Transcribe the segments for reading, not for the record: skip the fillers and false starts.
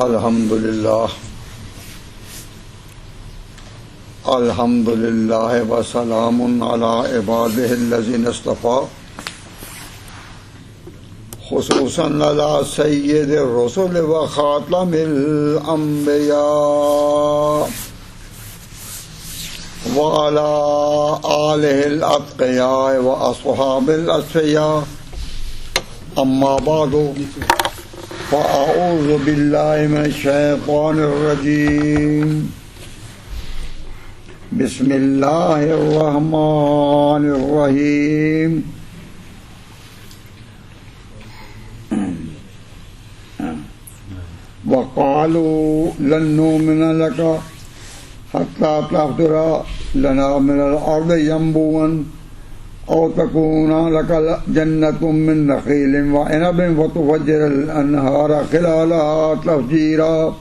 الحمد للہ وسلام علی عبادہ الذین اصطفیٰ خصوصاً علی سید الرسل و خاتم الانبیاء وعلی آلہ الاتقیاء و اصحاب الاصفیاء اما بعد فاعوذ باللہ من الشیطان الرجیم بسم اللہ الرحمن الرحیم وقالوا لن نؤمن لك حتى تفجر لنا من الأرض ينبوعا أو تكون لك جنة من نخيل وعنب فتفجر الأنهار خلالها تفجيرا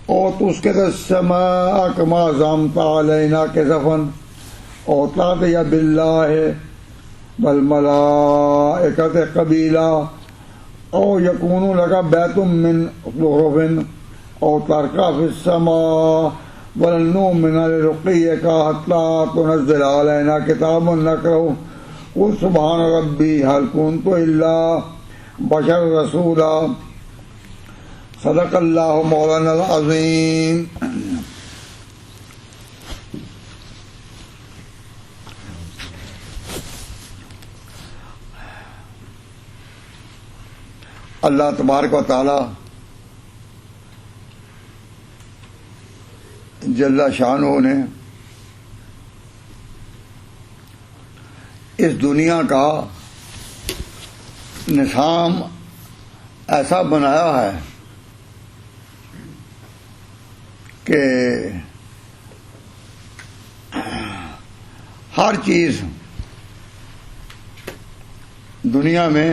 أو تسقط السماء كما زعمت علينا كسفا أو تأتي بالله والملائكة قبيلا أو يكون لك بيت من زخرف أو ترقى في السماء ولن نؤمن لرقيك حتى تنزل علينا كتابا نقرأه قل سبحان ربي هل كنت إلا بشر رسولا صدق الله مولانا العظيم. اللہ تبارک و تعالی جل شانہ نے اس دنیا کا نظام ایسا بنایا ہے کہ ہر چیز دنیا میں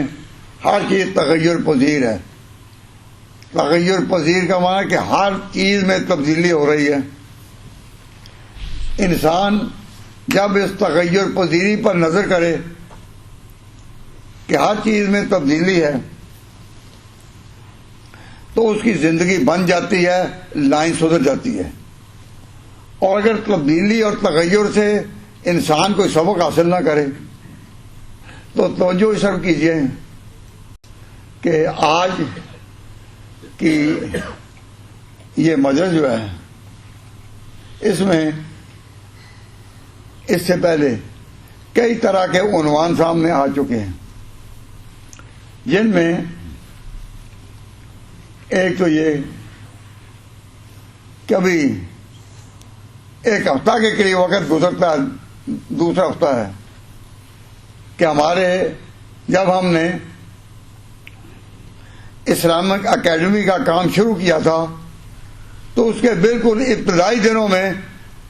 ہر چیز تغیر پذیر ہے. تغیر پذیر کا معنی ہے کہ ہر چیز میں تبدیلی ہو رہی ہے. انسان جب اس تغیر پذیری پر نظر کرے کہ ہر چیز میں تبدیلی ہے تو اس کی زندگی بن جاتی ہے, لائن سدھر جاتی ہے. اور اگر تبدیلی اور تغیر سے انسان کوئی سبق حاصل نہ کرے تو توجہ اس طرف کیجیے کہ آج کی یہ مجلس جو ہے اس میں اس سے پہلے کئی طرح کے عنوان سامنے آ چکے ہیں, جن میں ایک تو یہ کبھی ایک ہفتہ کے قریب وقت گزرتا ہے, دوسرا ہفتہ ہے کہ ہمارے جب ہم نے اسلامک اکیڈمی کا کام شروع کیا تھا تو اس کے بالکل ابتدائی دنوں میں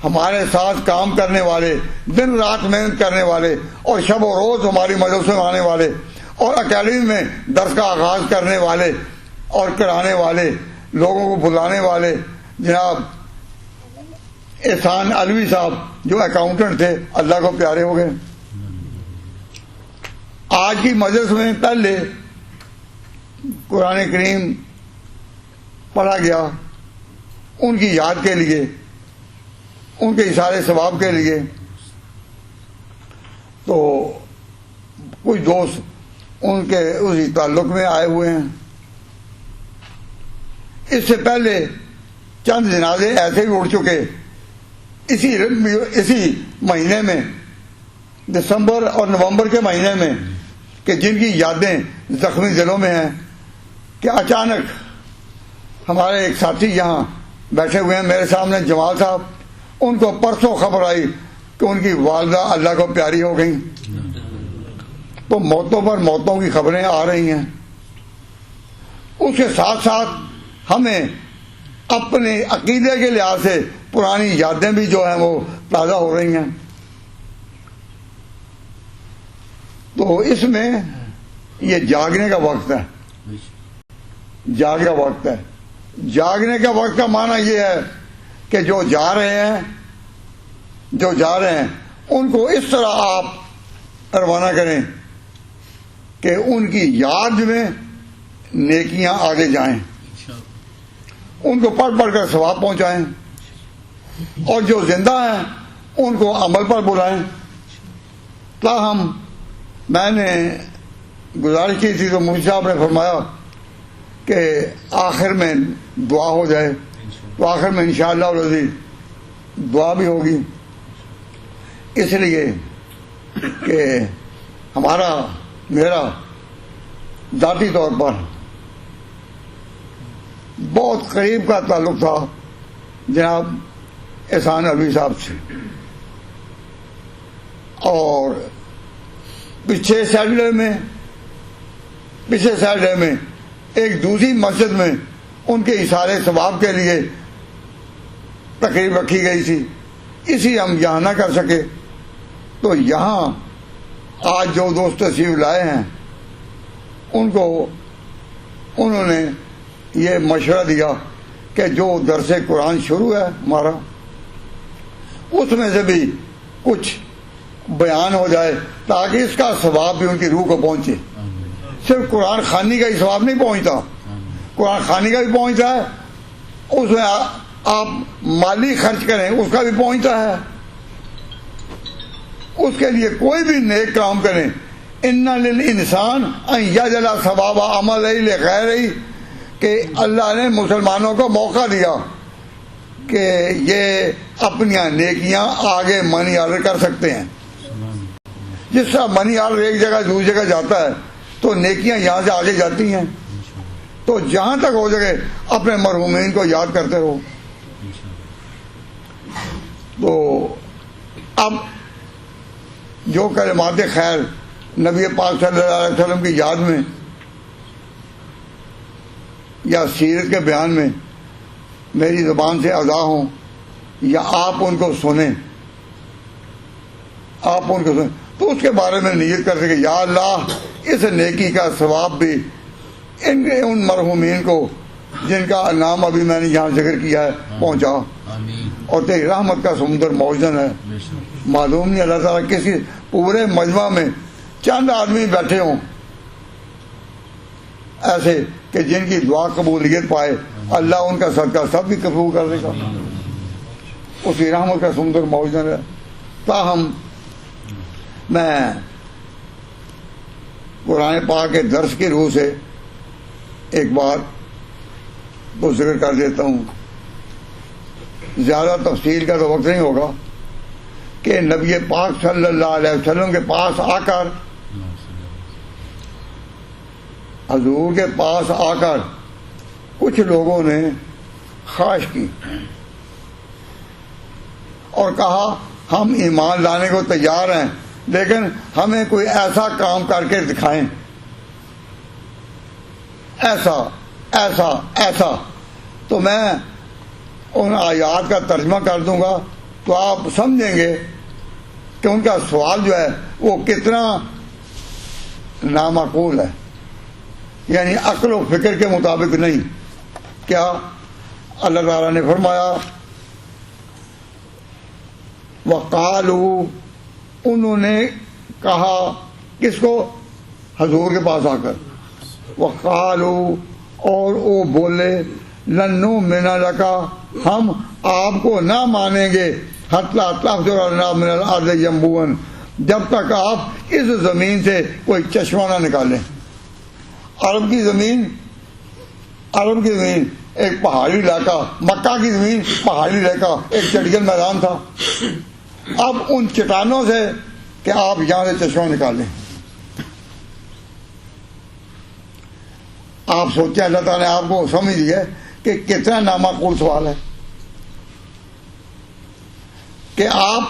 ہمارے ساتھ کام کرنے والے, دن رات محنت کرنے والے اور شب و روز ہماری مجلسوں میں آنے والے اور اکیڈمی میں درس کا آغاز کرنے والے اور کرانے والے, لوگوں کو بلانے والے جناب احسان علوی صاحب جو اکاؤنٹنٹ تھے, اللہ کو پیارے ہو گئے. آج کی مجلس میں پہلے قرآن کریم پڑھا گیا ان کی یاد کے لیے, ان کے اشارے ثواب کے لیے. تو کچھ دوست ان کے اسی تعلق میں آئے ہوئے ہیں. اس سے پہلے چند جنازے ایسے بھی اڑ چکے اسی مہینے میں, دسمبر اور نومبر کے مہینے میں, کہ جن کی یادیں زخمی دلوں میں ہیں کہ اچانک ہمارے ایک ساتھی یہاں بیٹھے ہوئے ہیں میرے سامنے, جمال صاحب, ان کو پرسوں خبر آئی کہ ان کی والدہ اللہ کو پیاری ہو گئی. تو موتوں پر موتوں کی خبریں آ رہی ہیں. اس کے ساتھ ساتھ ہمیں اپنے عقیدے کے لحاظ سے پرانی یادیں بھی جو ہیں وہ تازہ ہو رہی ہیں. تو اس میں یہ جاگنے کا وقت ہے, جاگ کا وقت ہے. جاگنے کا وقت کا معنی یہ ہے کہ جو جا رہے ہیں ان کو اس طرح آپ روانہ کریں کہ ان کی یاد میں نیکیاں آگے جائیں، ان کو پڑھ پڑھ کر ثواب پہنچائیں، اور جو زندہ ہیں ان کو عمل پر بلائیں۔ تاہم میں نے گزارش کی تھی تو مفتی صاحب نے فرمایا کہ آخر میں دعا ہو جائے، تو آخر میں انشاءاللہ العزیز دعا بھی ہوگی، اس لیے کہ میرا ذاتی طور پر بہت قریب کا تعلق تھا جناب احسان علوی صاحب سے، اور پچھلے سیٹرڈے میں ایک دوسری مسجد میں ان کے اظہار ثواب کے لیے تقریب رکھی گئی تھی، اسی ہم یہاں نہ کر سکے، تو یہاں آج جو دوست تشریف لائے ہیں ان کو انہوں نے یہ مشورہ دیا کہ جو درس قرآن شروع ہے ہمارا، اس میں سے بھی کچھ بیان ہو جائے تاکہ اس کا ثواب بھی ان کی روح کو پہنچے۔ صرف قرآن خوانی کا ہی ثواب نہیں پہنچتا، قرآن خوانی کا بھی پہنچتا ہے، اس میں آپ مالی خرچ کریں اس کا بھی پہنچتا ہے، اس کے لیے کوئی بھی نیک کام کریں، ان للانسان ان یجعل ثواب عملہ لغیرہ، کہ اللہ نے مسلمانوں کو موقع دیا کہ یہ اپنی نیکیاں آگے منی آرڈر کر سکتے ہیں۔ جس طرح منی آرڈر ایک جگہ دوسری جگہ جاتا ہے تو نیکیاں یہاں سے آگے جاتی ہیں، تو جہاں تک ہو سکے اپنے مرحومین کو یاد کرتے رہو۔ تو اب جو کلمات خیر نبی پاک صلی اللہ علیہ وسلم کی یاد میں یا سیرت کے بیان میں میری زبان سے ادا ہوں، یا آپ ان کو سنیں تو اس کے بارے میں نیت کر سکے، یا اللہ اس نیکی کا ثواب بھی ان مرحومین کو جن کا نام ابھی میں نے یہاں ذکر کیا ہے پہنچا، اور تیری رحمت کا سمندر موجن ہے۔ معلوم نہیں اللہ تعالیٰ کسی پورے مجمع میں چند آدمی بیٹھے ہوں ایسے کہ جن کی دعا قبولیت پائے، اللہ ان کا صدقہ سب بھی قبول کر دے گا، اس کی رحمت کا سمندر موجن ہے۔ تاہم میں قرآن پاک کے درس کی روح سے ایک بات تو ذکر کر دیتا ہوں، زیادہ تفصیل کا تو وقت نہیں ہوگا، کہ نبی پاک صلی اللہ علیہ وسلم کے پاس آ کر، حضور کے پاس آ کر کچھ لوگوں نے خواہش کی اور کہا ہم ایمان لانے کو تیار ہیں، لیکن ہمیں کوئی ایسا کام کر کے دکھائیں، ایسا ایسا ایسا۔ تو میں ان آیات کا ترجمہ کر دوں گا تو آپ سمجھیں گے کہ ان کا سوال جو ہے وہ کتنا نامعقول ہے، یعنی عقل و فکر کے مطابق نہیں۔ کیا اللہ تعالیٰ نے فرمایا وقالو، انہوں نے کہا، کس کو؟ حضور کے پاس آ کر، وقالو، اور وہ بولے، لن نؤمن لک، ہم آپ کو نہ مانیں گے، حتی تفجر لنا من الارض ینبوعا، جب تک آپ اس زمین سے کوئی چشمہ نہ نکالیں۔ عرب کی زمین ایک پہاڑی علاقہ، مکہ کی زمین پہاڑی علاقہ، ایک چٹگل میدان تھا۔ اب ان چٹانوں سے کہ آپ یہاں سے چشمہ نکالیں، آپ سوچیں اللہ تعالیٰ نے آپ کو سمجھ لیا کہ کتنا نامعقول سوال ہے، کہ آپ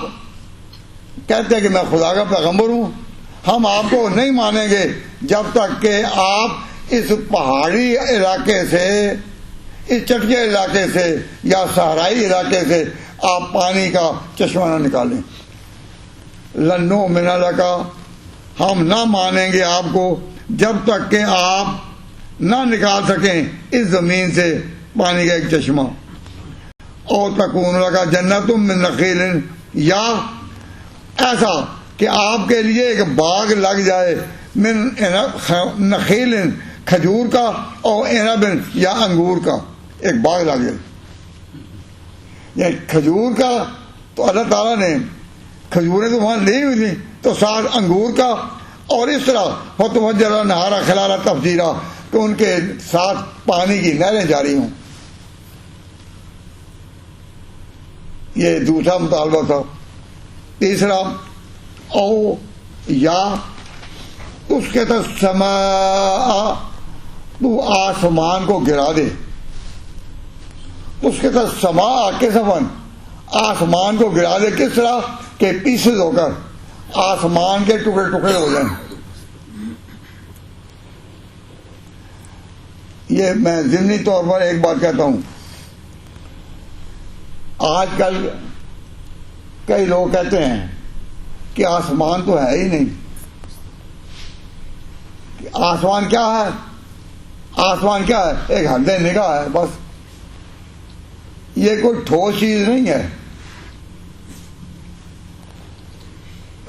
کہتے ہیں کہ میں خدا کا پیغمبر ہوں، ہم آپ کو نہیں مانیں گے جب تک کہ آپ اس پہاڑی علاقے سے، اس چٹکے علاقے سے یا صحرائی علاقے سے آپ پانی کا چشمہ نہ نکالیں۔ لن نؤمن لک، ہم نہ مانیں گے آپ کو جب تک کہ آپ نہ نکال سکیں اس زمین سے پانی کا ایک چشمہ۔ اور تکون لک جنت من نخیل، یا ایسا کہ آپ کے لیے ایک باغ لگ جائے، من نخیل، کھجور کا اور عنب یا انگور کا ایک باغ لگے. یعنی کھجور کا تو اللہ تعالیٰ نے کھجوریں تو وہاں لی ہوئی تھیں، تو ساتھ انگور کا، اور اس طرح فتوجرا نہارا کھلارا تفجیرا کہ ان کے ساتھ پانی کی نہریں جاری ہوں. یہ دوسرا مطالبہ تھا. تیسرا او یا اس کے تو سما، تو آسمان کو گرا دے. اس کے تو سما کے سفن، آسمان کو گرا دے. کس طرح کہ پیسز ہو کر آسمان کے ٹکڑے ٹکڑے ہو جائیں. یہ میں ضمنی طور پر ایک بات کہتا ہوں، آج کل کئی لوگ کہتے ہیں کہ آسمان تو ہے ہی نہیں. آسمان کیا ہے؟ آسمان کیا ہے؟ ایک حد نگاہ ہے بس. یہ کوئی ٹھوس چیز نہیں ہے.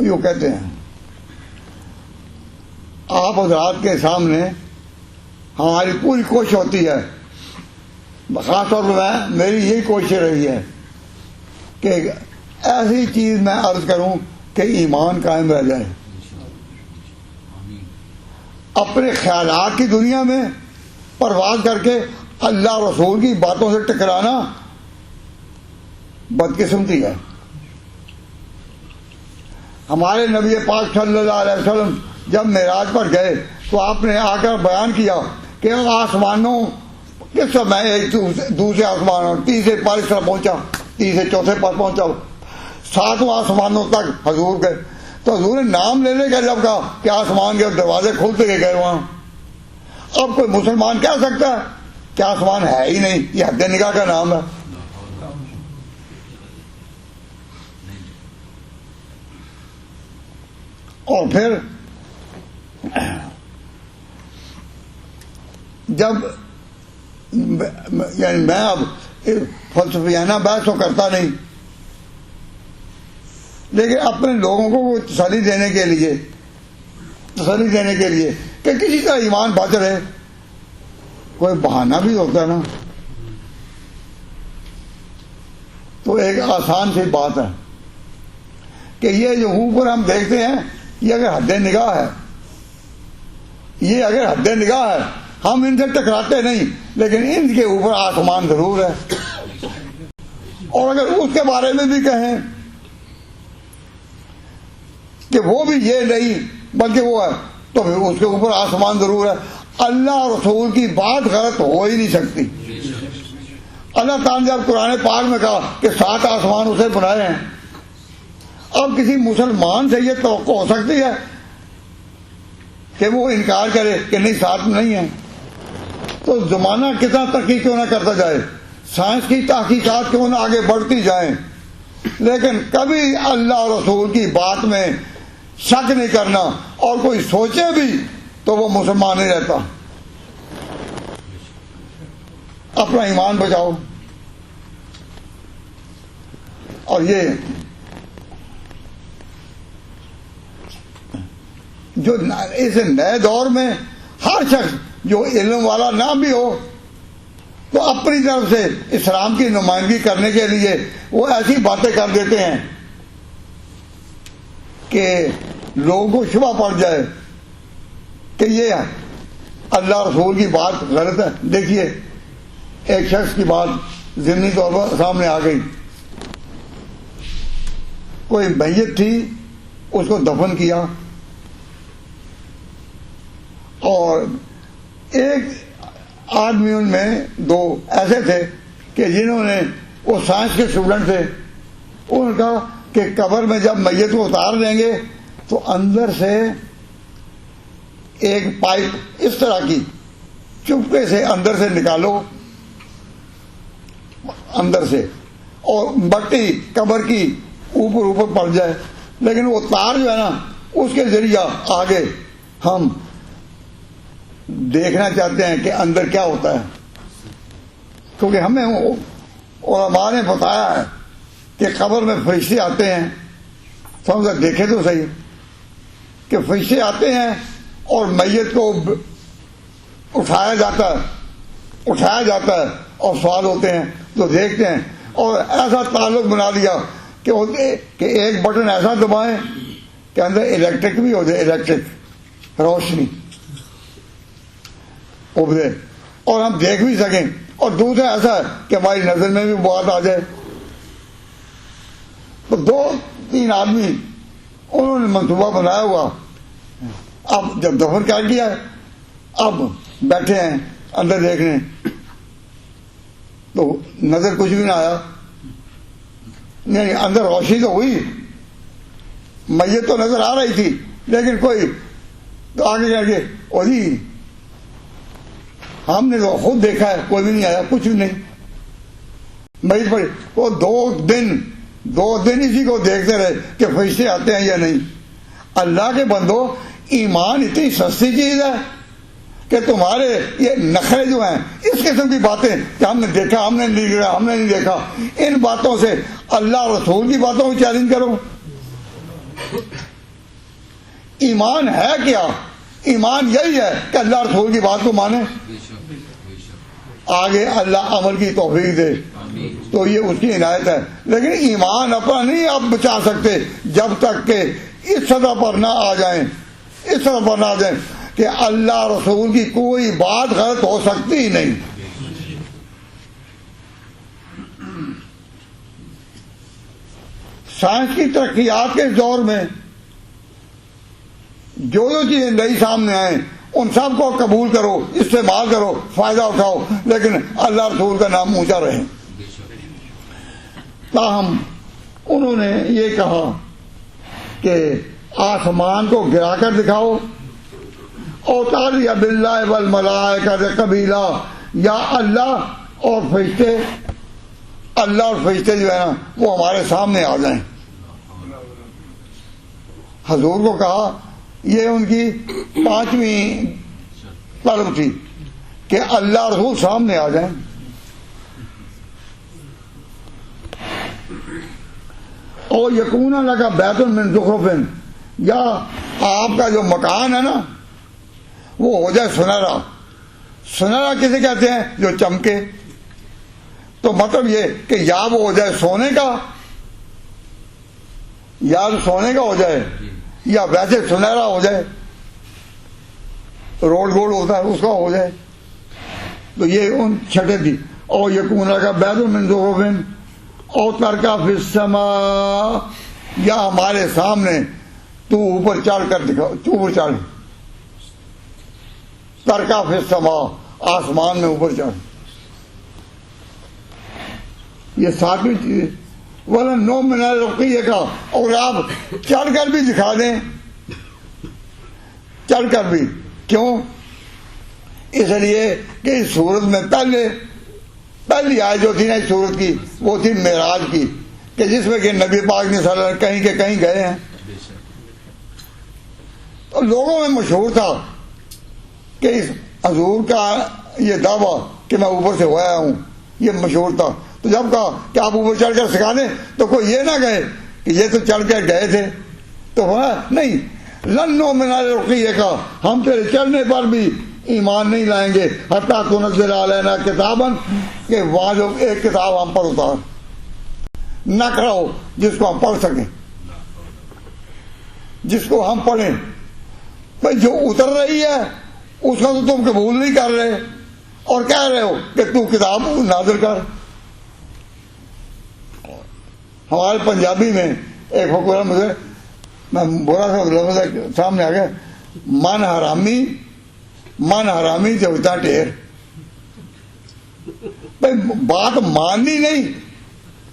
یوں کہتے ہیں. آپ حضرات کے سامنے ہماری پوری کوشش ہوتی ہے، خاص طور پر میری یہی کوشش رہی ہے کہ ایسی چیز میں عرض کروں کہ ایمان قائم رہ جائے. اپنے خیالات کی دنیا میں پرواز کر کے اللہ رسول کی باتوں سے ٹکرانا بدقسمتی ہے. ہمارے نبی پاک صلی اللہ علیہ وسلم جب معراج پر گئے تو آپ نے آ کر بیان کیا کہ آسمانوں کس سمے ایک دوسرے آسمانوں تیسرے پر اس طرح پہنچا، تیسرے چوتھے پر پہنچا، ساتواں آسمانوں تک حضور گئے. تو حضور نے نام لے لے کے جب کہا کہ آسمان کے دروازے کھلتے گئے وہاں. اب کوئی مسلمان کہہ سکتا ہے کہ آسمان ہے ہی نہیں؟ یہ حد نگاہ کا نام ہے. اور پھر جب یعنی میں اب فلسفیانہ بحث تو کرتا نہیں، لیکن اپنے لوگوں کو تسلی دینے کے لیے کہ کسی کا ایمان بچ رہے، کوئی بہانہ بھی ہوتا ہے نا. تو ایک آسان سی بات ہے کہ یہ جو اوپر ہم دیکھتے ہیں یہ اگر حد نگاہ ہے، یہ اگر حد نگاہ ہے، ہم ان سے ٹکراتے نہیں، لیکن ان کے اوپر آسمان ضرور ہے. اور اگر اس کے بارے میں بھی کہیں کہ وہ بھی یہ نہیں بلکہ وہ ہے، تو پھر اس کے اوپر آسمان ضرور ہے. اللہ رسول کی بات غلط ہو ہی نہیں سکتی. اللہ تعالیٰ نے جب قرآن پاک میں کہا کہ 7 آسمان اسے بنائے ہیں، اب کسی مسلمان سے یہ توقع ہو سکتی ہے کہ وہ انکار کرے کہ نہیں 7 نہیں ہے؟ تو زمانہ کتنا ترقی کیوں نہ کرتا جائے، سائنس کی تحقیقات کیوں نہ آگے بڑھتی جائیں، لیکن کبھی اللہ رسول کی بات میں شک نہیں کرنا. اور کوئی سوچے بھی تو وہ مسلمان نہیں رہتا. اپنا ایمان بچاؤ. اور یہ جو اس نئے دور میں ہر شخص جو علم والا نہ بھی ہو تو اپنی طرف سے اسلام کی نمائندگی کرنے کے لیے وہ ایسی باتیں کر دیتے ہیں کہ لوگوں کو شبہ پڑ جائے کہ یہ اللہ رسول کی بات غلط ہے. دیکھیے ایک شخص کی بات ضمنی طور پر سامنے آ گئی. کوئی میت تھی، اس کو دفن کیا، اور ایک آدمی ان میں 2 ایسے تھے کہ جنہوں نے، وہ سائنس کے اسٹوڈنٹ تھے، انہوں نے کہا کہ قبر میں جب میت کو اتار دیں گے تو اندر سے ایک پائپ اس طرح کی چپکے سے اندر سے نکالو، اندر سے، اور مٹی قبر کی اوپر پڑ جائے، لیکن وہ تار جو ہے نا اس کے ذریعہ آگے ہم دیکھنا چاہتے ہیں کہ اندر کیا ہوتا ہے. کیونکہ ہمیں علماء نے بتایا ہے کہ قبر میں فرشتے آتے ہیں. سمجھا، دیکھے تو صحیح کہ فرشتے آتے ہیں اور میت کو اٹھایا جاتا ہے اور سوال ہوتے ہیں تو دیکھتے ہیں، اور ایسا تعلق بنا دیا کہ ایک بٹن ایسا دبائیں کہ اندر الیکٹرک بھی ہو جائے، الیکٹرک روشنی ابھرے اور ہم دیکھ بھی سکیں، اور دوسرا ایسا ہے کہ ہماری نظر میں بھی بات آ جائے۔ تو 2-3 آدمی انہوں نے منصوبہ بنایا ہوا، اب جب دفن کر دیا اب بیٹھے ہیں اندر دیکھنے، تو نظر کچھ بھی نہ آیا، نہیں اندر روشنی تو ہوئی، میت تو نظر آ رہی تھی لیکن کوئی تو آگے جا کے جی ہم نے تو خود دیکھا ہے کوئی بھی نہیں آیا، کچھ بھی نہیں۔ میت پڑی وہ 2 دن اسی کو دیکھتے رہے کہ فرشتے آتے ہیں یا نہیں۔ اللہ کے بندو، ایمان اتنی سستی چیز ہے کہ تمہارے یہ نخرے جو ہیں، اس قسم کی باتیں کہ ہم نے دیکھا، ہم نے نہیں دیکھا، ان باتوں سے اللہ رسول کی باتوں کو چیلنج کرو۔ ایمان ہے کیا؟ ایمان یہی ہے کہ اللہ رسول کی بات کو مانے، آگے اللہ عمل کی توفیق دے، تو یہ اس کی عنایت ہے۔ لیکن ایمان اپنا نہیں آپ بچا سکتے جب تک کہ اس سطح پر نہ آ جائیں، کہ اللہ رسول کی کوئی بات غلط ہو سکتی ہی نہیں۔ سائنس کی ترقیات کے اس دور میں جو چیزیں نئی سامنے آئیں ان سب کو قبول کرو، استعمال کرو، فائدہ اٹھاؤ، لیکن اللہ رسول کا نام اونچا رہے۔ تاہم انہوں نے یہ کہا کہ آسمان کو گرا کر دکھاؤ، اوتار یا باللہ والملائکہ قبیلہ، یا اللہ اور فرشتے جو ہے نا وہ ہمارے سامنے آ جائیں۔ حضور کو کہا، یہ ان کی 5ویں طلب تھی کہ اللہ رسول سامنے آ جائیں۔ اور یکون لگا بیت من زخرف، یا آپ کا جو مکان ہے نا وہ ہو جائے سنہرا۔ سنہرا کسے کہتے ہیں؟ جو چمکے۔ تو مطلب یہ کہ یا وہ ہو جائے سونے کا، یا سونے کا ہو جائے، یا ویسے سنہرا ہو جائے، روڈ گولڈ ہوتا ہے اس کا ہو جائے۔ تو یہ ان چھٹے تھی۔ اور یکون کا بیت من زخرف اور ترکا فی السماء، یا ہمارے سامنے تو اوپر چڑھ کر دکھاؤ، اوپر چڑھ، ترکا فی السماء، آسمان میں اوپر چڑھ۔ یہ 7ویں چیز، ورنہ 9 مہینہ رقیہ کا، اور آپ چڑھ کر بھی دکھا دیں، چڑھ کر بھی۔ کیوں؟ اس لیے کہ اس سورت میں پہلی آیت جو تھی نا اس سورت کی وہ تھی معراج کی، کہ جس میں کہ نبی پاک نے صلی اللہ علیہ وسلم کہیں کے کہیں گئے ہیں۔ تو لوگوں میں مشہور تھا کہ اس حضور کا یہ دعویٰ کہ میں اوپر سے ہوا ہوں، یہ مشہور تھا۔ تو جب کہا کہ آپ اوپر چڑھ کر سکھا دیں تو کوئی یہ نہ کہے کہ یہ تو چڑھ کر گئے تھے، تو نہیں، لنو من الرقیہ کا، ہم تیرے چڑھنے پر بھی ایمان نہیں لائیں گے حتیٰ تنزل علینا کتابا، کہ وہاں جو ایک کتاب ہم پر اتار، نقرأ ہو جس کو ہم پڑھ سکیں، جس کو ہم پڑھیں۔ بھائی جو اتر رہی ہے اس کا تو تم قبول نہیں کر رہے اور کہہ رہے ہو کہ تو کتاب نازل کر۔ ہمارے پنجابی میں ایک حکومت مجھے میں برا سا لفظ سامنے آ گیا، من حرامی سے ہوتا ٹھیر۔ بات ماننی نہیں،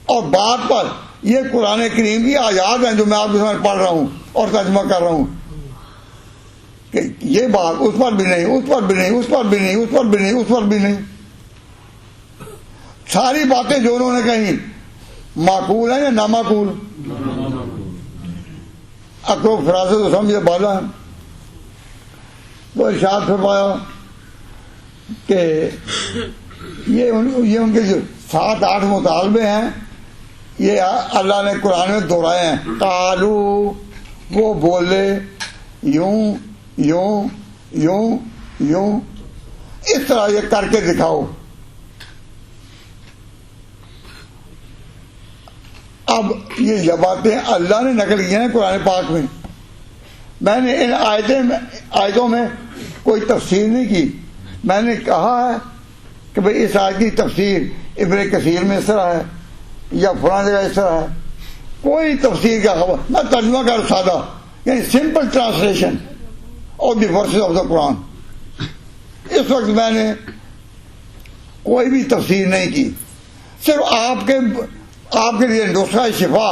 اور بات پر یہ قرآن کریم کی آیات ہیں جو میں آپ کے سامنے پڑھ رہا ہوں اور ترجمہ کر رہا ہوں، کہ یہ بات اس پر بھی نہیں، اس پر بھی نہیں، اس پر بھی نہیں، اس پر بھی نہیں، اس پر بھی نہیں۔ ساری باتیں جو انہوں نے کہیں معقول ہیں یا نامعقول؟ اکرو فراست و سمجھے بالا۔ تو ارشاد فرمایا کہ یہ ان کے جو 7-8 مطالبے ہیں یہ اللہ نے قرآن میں دہرائے ہیں۔ قالو، وہ بولے، یوں یوں یوں یوں، اس طرح یہ کر کے دکھاؤ. اب یہ باتیں اللہ نے نقل کی ہیں قرآن پاک میں. میں نے ان آیتوں میں کوئی تفسیر نہیں کی. میں نے کہا ہے کہ بھئی اس آیت کی تفسیر ابن کثیر میں اس طرح ہے یا فلاں جگہ اس طرح ہے. کوئی تفسیر کا خبر میں ترجمہ کر سادہ یعنی simple translation of the verses of the Quran. اس وقت میں نے کوئی بھی تفسیر نہیں کی. صرف آپ کے لیے نسخہ شفا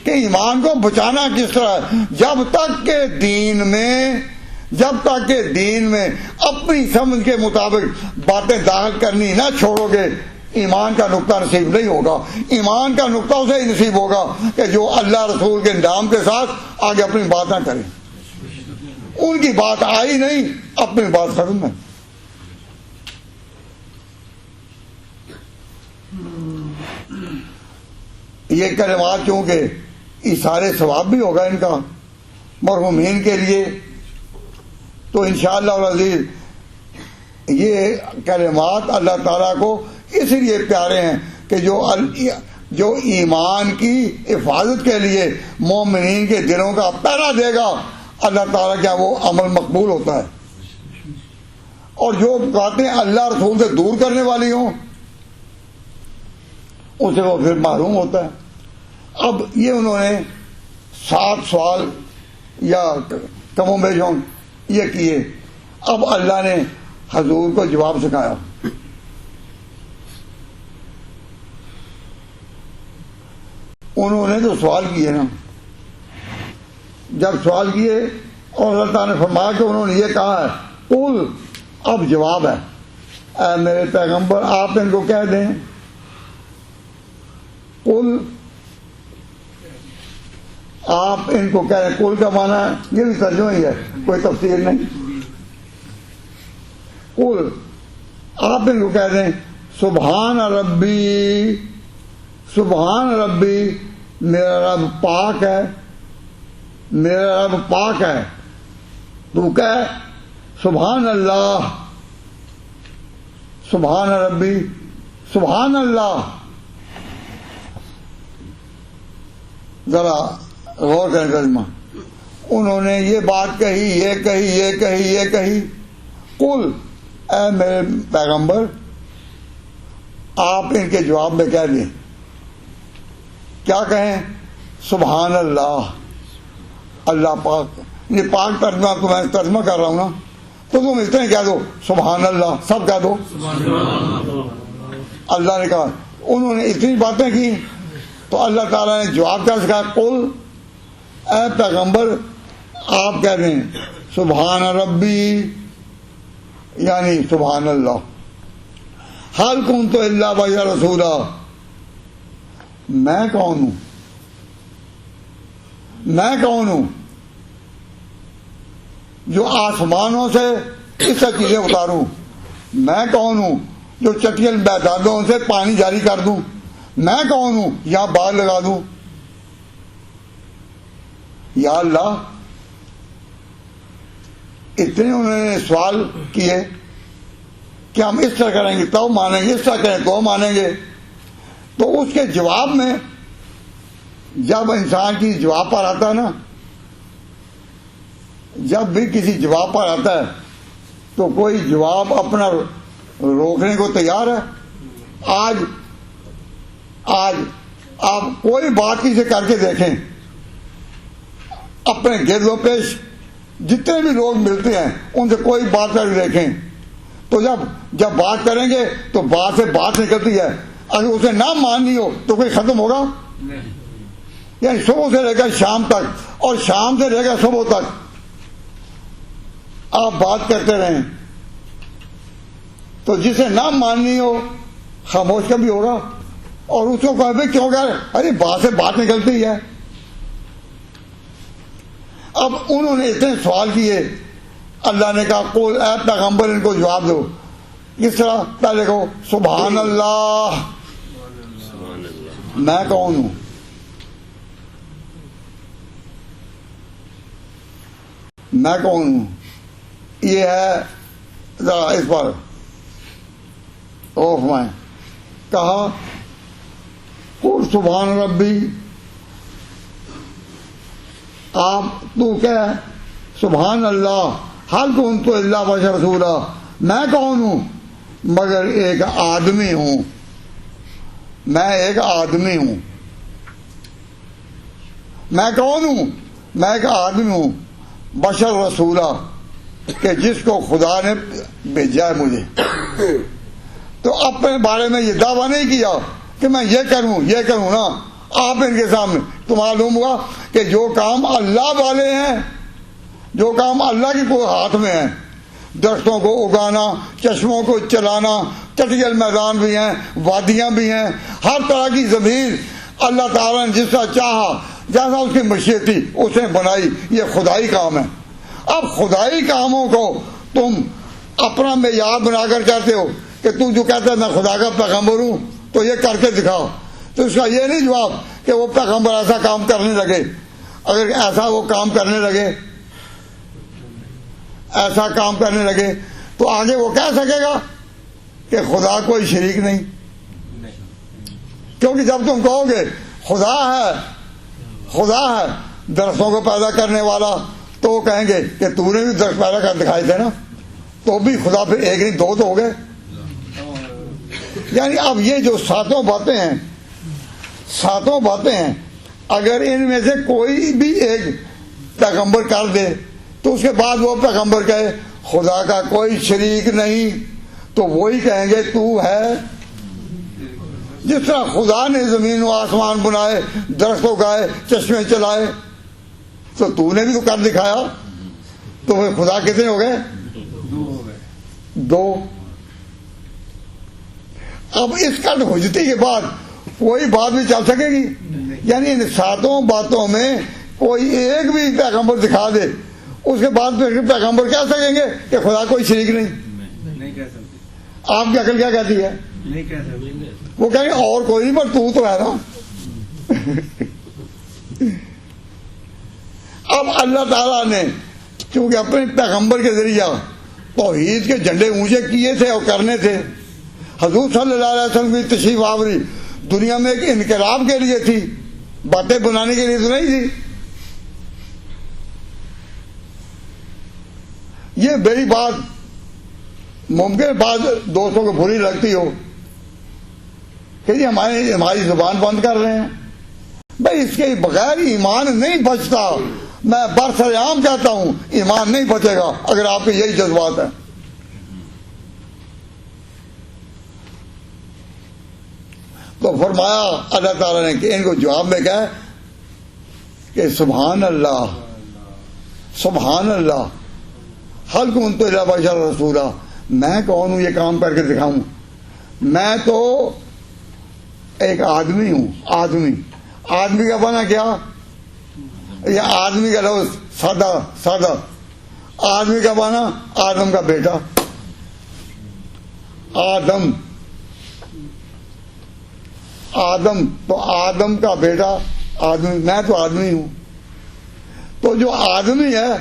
کہ ایمان کو بچانا کس طرح ہے. جب تک کہ دین میں اپنی سمجھ کے مطابق باتیں داخل کرنی نہ چھوڑو گے ایمان کا نقطہ نصیب نہیں ہوگا. ایمان کا نقطہ اسے ہی نصیب ہوگا کہ جو اللہ رسول کے نام کے ساتھ آگے اپنی بات نہ کریں. ان کی بات آئی نہیں, اپنی بات ختم ہے. یہ کلمات چونکہ اشارے ثواب بھی ہوگا ان کا مرحومین کے لیے, تو انشاءاللہ العزیز یہ کلمات اللہ تعالیٰ کو اس لیے پیارے ہیں کہ جو ایمان کی حفاظت کے لیے مومنین کے دلوں کا پہرا دے گا اللہ تعالیٰ کیا وہ عمل مقبول ہوتا ہے. اور جو باتیں اللہ رسول سے دور کرنے والی ہوں اسے وہ پھر معلوم ہوتا ہے. اب یہ انہوں نے 7 سوال یا کم و بیش یہ کیے. اب اللہ نے حضور کو جواب سکھایا. انہوں نے تو سوال کیے نا, جب سوال کیے اور اللہ تعالیٰ نے فرمایا کہ انہوں نے یہ کہا ہے قل, اب جواب ہے اے میرے پیغمبر آپ ان کو کہہ دیں. قل آپ ان کو کہہ رہے, قل کا معنی ہے یہ بھی ترجمہ ہی ہے, کوئی تفسیر نہیں. قل آپ ان کو کہہ دیں سبحان ربی, سبحان ربی میرا رب پاک ہے, میرا رب پاک ہے. تو کہہ سبحان اللہ, سبحان ربی, سبحان اللہ. ذرا غور کریں کلمہ. انہوں نے یہ بات کہی, یہ کہی. قل اے میرے پیغمبر آپ ان کے جواب میں کہہ دیں. کیا کہیں؟ سبحان اللہ, اللہ پاک. یہ پاک ترجمہ تو میں ترجمہ کر رہا ہوں نا, تو تم اس طرح کہہ دو سبحان اللہ, سب کہہ دو. اللہ نے کہا, انہوں نے اتنی باتیں کی تو اللہ تعالیٰ نے جواب کیا سکھایا قل اے پیغمبر آپ کہہ دیں سبحان ربی یعنی سبحان اللہ. حل کنت الا بشرا رسولا, میں کون ہوں, میں کون ہوں جو آسمانوں سے اس طرح چیزیں اتاروں. میں کون ہوں جو چٹیل بیدادوں سے پانی جاری کر دوں. میں کون ہوں یہاں باغ لگا دوں. یا اللہ اتنے انہوں نے سوال کیے کہ ہم اس طرح کریں گے تو مانیں گے, اس طرح کریں تو مانیں گے. تو اس کے جواب میں جب انسان کی جواب پر آتا ہے نا, جب بھی کسی جواب پر آتا ہے تو کوئی جواب اپنا روکنے کو تیار ہے. آج آپ کوئی بات کسی کر کے دیکھیں, اپنے گرد و پیش جتنے بھی لوگ ملتے ہیں ان سے کوئی بات کر کے دیکھیں, تو جب بات کریں گے تو بات سے بات نکلتی ہے. اگر اسے نہ ماننی ہو تو کوئی ختم ہوگا؟ یعنی صبح سے لے کر شام تک اور شام سے لے کر صبح تک آپ بات کرتے رہیں, تو جسے نہ ماننی ہو خاموش کبھی ہوگا, اور اس کو کہے کیوں گئے, ارے بات سے بات نکلتی ہے. اب انہوں نے اتنے سوال کیے, اللہ نے کہا قل اے پیغمبر ان کو جواب دو. کس طرح؟ پہلے کہو سبحان اللہ, میں کون ہوں. میں کون ہوں یہ ہے ذرا اس پر او فرمائیں کہا قل سبحان ربی، آپ تو کہہ سبحان اللہ، حل کنت الا بشر رسولا، میں کون ہوں مگر ایک آدمی ہوں، میں ایک آدمی ہوں، میں کون ہوں، میں ایک آدمی ہوں، بشر رسولہ، کہ جس کو خدا نے بھیجا ہے مجھے۔ تو اپنے بارے میں یہ دعویٰ نہیں کیا کہ میں یہ کروں نا آپ ان کے سامنے، تو معلوم ہوا کہ جو کام اللہ والے ہیں، جو کام اللہ کے کوئی ہاتھ میں ہے، درختوں کو اگانا، چشموں کو چلانا، چٹیل میدان بھی ہیں، وادیاں بھی ہیں، ہر طرح کی زمین اللہ تعالیٰ نے جس طرح چاہا، جیسا اس کی مشیت تھی اس نے بنائی، یہ خدائی کام ہے۔ اب خدائی کاموں کو تم اپنا معیار بنا کر کہتے ہو کہ تو جو کہتا ہے میں خدا کا پیغمبر ہوں تو یہ کر کے دکھا، تو اس کا یہ نہیں جواب کہ وہ پیغمبر ایسا کام کرنے لگے، اگر ایسا وہ کام کرنے لگے، ایسا کام کرنے لگے تو آگے وہ کہہ سکے گا کہ خدا کوئی شریک نہیں، کیونکہ جب تم کہو گے خدا ہے درختوں کو پیدا کرنے والا، تو وہ کہیں گے کہ تو نے بھی درخت پیدا کر دکھائے تھے نا، تو بھی خدا پھر ایک نہیں دو تو ہو گئے۔ یعنی اب یہ جو ساتوں باتیں ہیں اگر ان میں سے کوئی بھی ایک پیغمبر کر دے تو اس کے بعد وہ پیغمبر کہے خدا کا کوئی شریک نہیں، تو وہی کہیں گے تو ہے۔ جس طرح خدا نے زمین و آسمان بنائے، درخت اگائے، چشمے چلائے، تو نے بھی تو کر دکھایا، تو وہ خدا کتنے ہو گئے؟ دو۔ اب اس کٹ حجتی کے بعد کوئی بات بھی چل سکے گی؟ یعنی ان ساتوں باتوں میں کوئی ایک بھی پیغمبر دکھا دے، اس کے بعد پھر پیغمبر کہہ سکیں گے کہ خدا کوئی شریک نہیں کہہ سکتے۔ آپ کی عقل کیا کہتی ہے؟ نہیں کہہ سکتے۔ وہ کہیں گے اور کوئی نہیں پر تو ہے نا۔ اب اللہ تعالیٰ نے کیونکہ اپنے پیغمبر کے ذریعہ توحید کے جھنڈے اونچے کیے تھے اور کرنے تھے، حضور صلی اللہ علیہ وسلم کی تشریف آوری دنیا میں ایک انقلاب کے لیے تھی، باتیں بنانے کے لیے تو نہیں تھی۔ یہ میری بات ممکن بعض دوستوں کو بری لگتی ہو کہ جی ہماری زبان بند کر رہے ہیں، بھائی اس کے بغیر ایمان نہیں بچتا۔ میں برسر عام کہتا ہوں ایمان نہیں بچے گا اگر آپ کے یہی جذبات ہیں۔ تو فرمایا اللہ تعالیٰ نے کہ ان کو جواب میں کہا کہ سبحان اللہ حل کنت الا بشر رسولا، میں کون ہوں یہ کام کر کے دکھاؤں؟ میں تو ایک آدمی ہوں۔ آدمی کا بنا کیا؟ یہ آدمی کا لفظ سادہ آدمی کا بنا آدم کا بیٹا، آدم تو آدم کا بیٹا آدمی، میں تو آدمی ہوں۔ تو جو آدمی ہے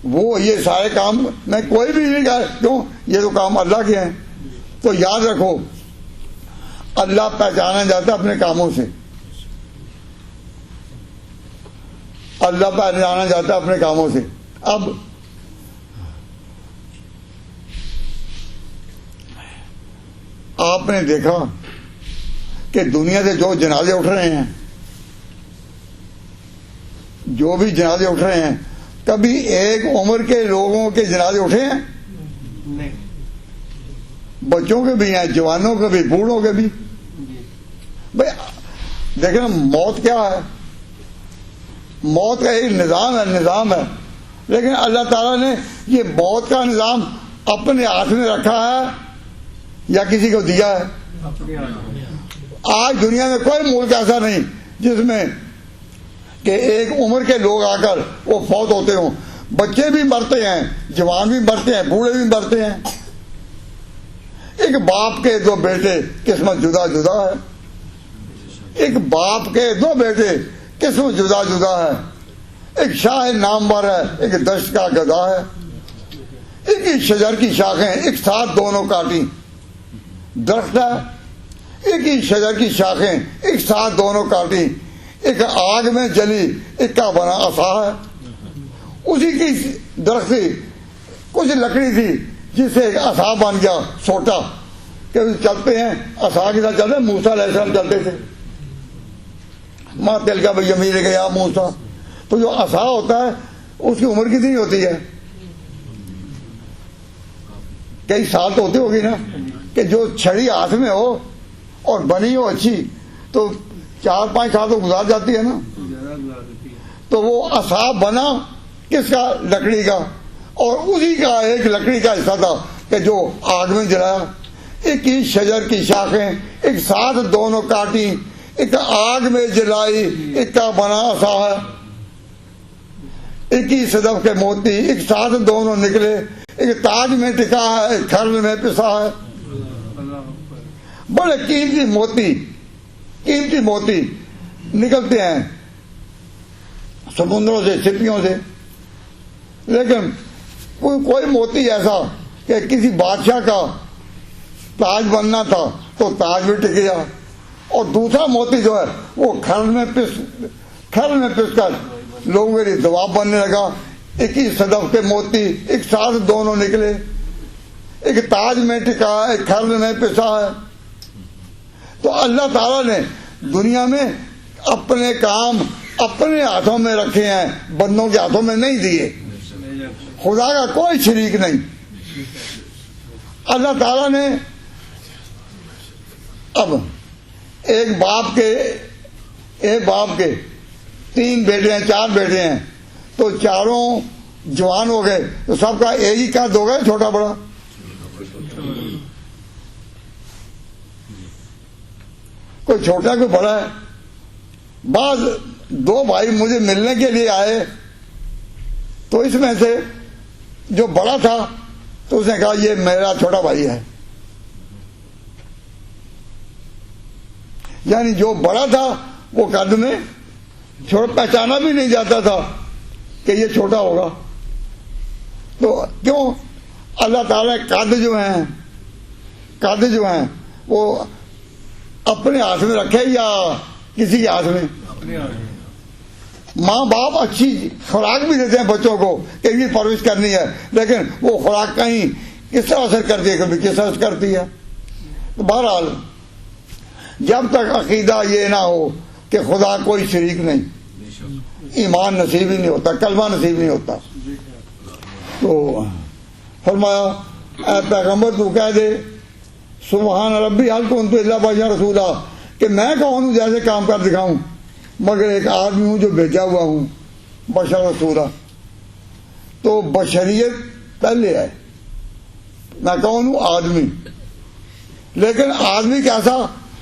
وہ یہ سارے کام میں کوئی بھی نہیں کہا، کیوں؟ یہ تو کام اللہ کے ہیں۔ تو یاد رکھو اللہ پہچانا جاتا ہے اپنے کاموں سے، اللہ پہچانا جاتا ہے اپنے کاموں سے۔ اب آپ نے دیکھا کہ دنیا سے جو جنازے اٹھ رہے ہیں، جو بھی جنازے اٹھ رہے ہیں، کبھی ایک عمر کے لوگوں کے جنازے اٹھے ہیں؟ نہیں۔ بچوں کے بھی ہیں، جوانوں کے بھی، بوڑھوں کے بھی۔ بھائی دیکھیں موت کیا ہے؟ موت کا ایک نظام ہے، لیکن اللہ تعالیٰ نے یہ موت کا نظام اپنے ہاتھ میں رکھا ہے یا کسی کو دیا ہے؟ آج دنیا میں کوئی ملک ایسا نہیں جس میں کہ ایک عمر کے لوگ آ کر وہ فوت ہوتے ہوں۔ بچے بھی مرتے ہیں، جوان بھی مرتے ہیں، بوڑھے بھی مرتے ہیں۔ ایک باپ کے دو بیٹے قسمت جدا جدا ہے، ایک باپ کے دو بیٹے قسمت جدا جدا ہے، ایک شاہ نامور ہے، ایک دشت کا گدھا ہے، ایک ہی شجر کی شاخیں ایک ساتھ دونوں کاٹی، درخت ہے, ایک ہی شجر کی شاخیں ایک ساتھ دونوں کاٹی, ایک آگ میں جلی, ایک کا بنا عصا ہے. اسی کی درخت سے کچھ لکڑی تھی جس سے ایک عصا بن گیا چھوٹا, کہ چلتے ہیں عصا کے ساتھ چلتے. موسیٰ علیہ السلام چلتے تھے, ماں تل کا بھائی امیر گیا موسیٰ. تو جو عصا ہوتا ہے اس کی عمر کتنی ہوتی ہے؟ کئی سال تو ہوتی ہوگی نا, کہ جو چھڑی ہاتھ میں ہو اور بنی ہو اچھی تو 4-5 سال تو گزار جاتی ہے نا. تو وہ عصا بنا کس کا؟ لکڑی کا, اور اسی کا ایک لکڑی کا حصہ تھا کہ جو آگ میں جلایا. ایک ہی شجر کی شاخیں ایک ساتھ دونوں کاٹی, ایک آگ میں جلائی, ایک کا بنا عصا ہے. ایک ہی صدف کے موتی ایک ساتھ دونوں نکلے, ایک تاج میں ٹکا ہے, ایک کھرل میں پسا ہے. بڑے قیمتی موتی نکلتے ہیں سمندروں سے, چھپیوں سے. لیکن کوئی موتی ایسا کہ کسی بادشاہ کا تاج بننا تھا تو تاج بھی ٹک گیا, اور دوسرا موتی جو ہے وہ کھرل میں پس کر لوگوں کے لیے دوا بننے لگا. ایک ہی صدف کے موتی ایک ساتھ دونوں نکلے, ایک تاج میں ٹکا ہے, ایک کھرل میں پسا ہے. تو اللہ تعالیٰ نے دنیا میں اپنے کام اپنے ہاتھوں میں رکھے ہیں, بندوں کے ہاتھوں میں نہیں دیے. خدا کا کوئی شریک نہیں. اللہ تعالیٰ نے اب ایک باپ کے 3 بیٹے ہیں, 4 بیٹے ہیں, تو چاروں جوان ہو گئے, تو سب کا ایک ہی قد ہو گیا, چھوٹا بڑا. کوئی چھوٹا کوئی بڑا ہے. بعض 2 بھائی مجھے ملنے کے لیے آئے, تو اس میں سے جو بڑا تھا تو اس نے کہا یہ میرا چھوٹا بھائی ہے. یعنی جو بڑا تھا وہ قد میں پہچانا بھی نہیں جاتا تھا کہ یہ چھوٹا ہوگا. تو کیوں؟ اللہ تعالیٰ قد جو ہیں وہ اپنے ہاتھ میں رکھے یا کسی کے ہاتھ میں؟ ماں باپ اچھی خوراک بھی دیتے ہیں بچوں کو کہ یہ پرورش کرنی ہے, لیکن وہ خوراک کہیں کس طرح اثر کرتی ہے, کبھی کس طرح کرتی ہے. تو بہرحال جب تک عقیدہ یہ نہ ہو کہ خدا کوئی شریک نہیں, ایمان نصیب ہی نہیں ہوتا, کلمہ نصیب نہیں ہوتا. تو فرمایا اے پیغمبر تو کہہ دے سبحان ربی حل کنت الا بشرا رسولا, کہ میں کون ہوں جیسے کام کر دکھاؤں مگر ایک آدمی ہوں جو بھیجا ہوا ہوں, بشر رسولا. تو بشریت پہلے ہے, میں کون ہوں؟ آدمی. لیکن آدمی کیسا؟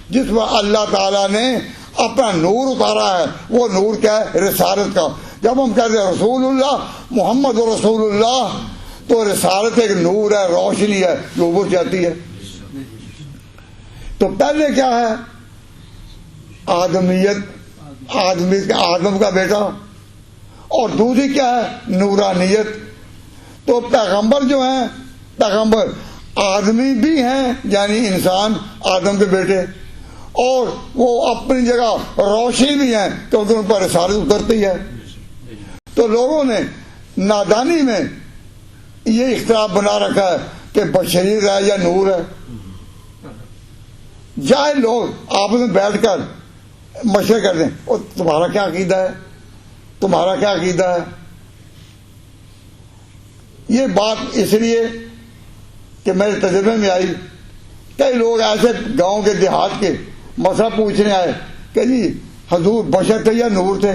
جس پر اللہ تعالیٰ نے اپنا نور اتارا ہے. وہ نور کیا ہے؟ رسالت کا. جب ہم کہتے ہیں رسول اللہ محمد رسول اللہ, تو رسالت ایک نور ہے, روشنی ہے جو اوپر جاتی ہے. تو پہلے کیا ہے؟ آدمیت, آدم کا بیٹا, اور دوسری کیا ہے؟ نورانیت. تو پیغمبر جو ہیں, پیغمبر آدمی بھی ہیں یعنی انسان آدم کے بیٹے, اور وہ اپنی جگہ روشنی بھی ہیں کیونکہ ان پر رسالت اترتی ہے. تو لوگوں نے نادانی میں یہ اختلاف بنا رکھا ہے کہ بشریت ہے یا نور ہے. جاہل لوگ آپس میں بیٹھ کر مشورے کرتے ہیں, اور تمہارا کیا عقیدہ ہے, تمہارا کیا عقیدہ ہے. یہ بات اس لیے کہ میرے تجربے میں آئی, کئی لوگ ایسے گاؤں کے دیہات کے مسئلہ پوچھنے آئے کہ جی حضور بشر تھے یا نور تھے.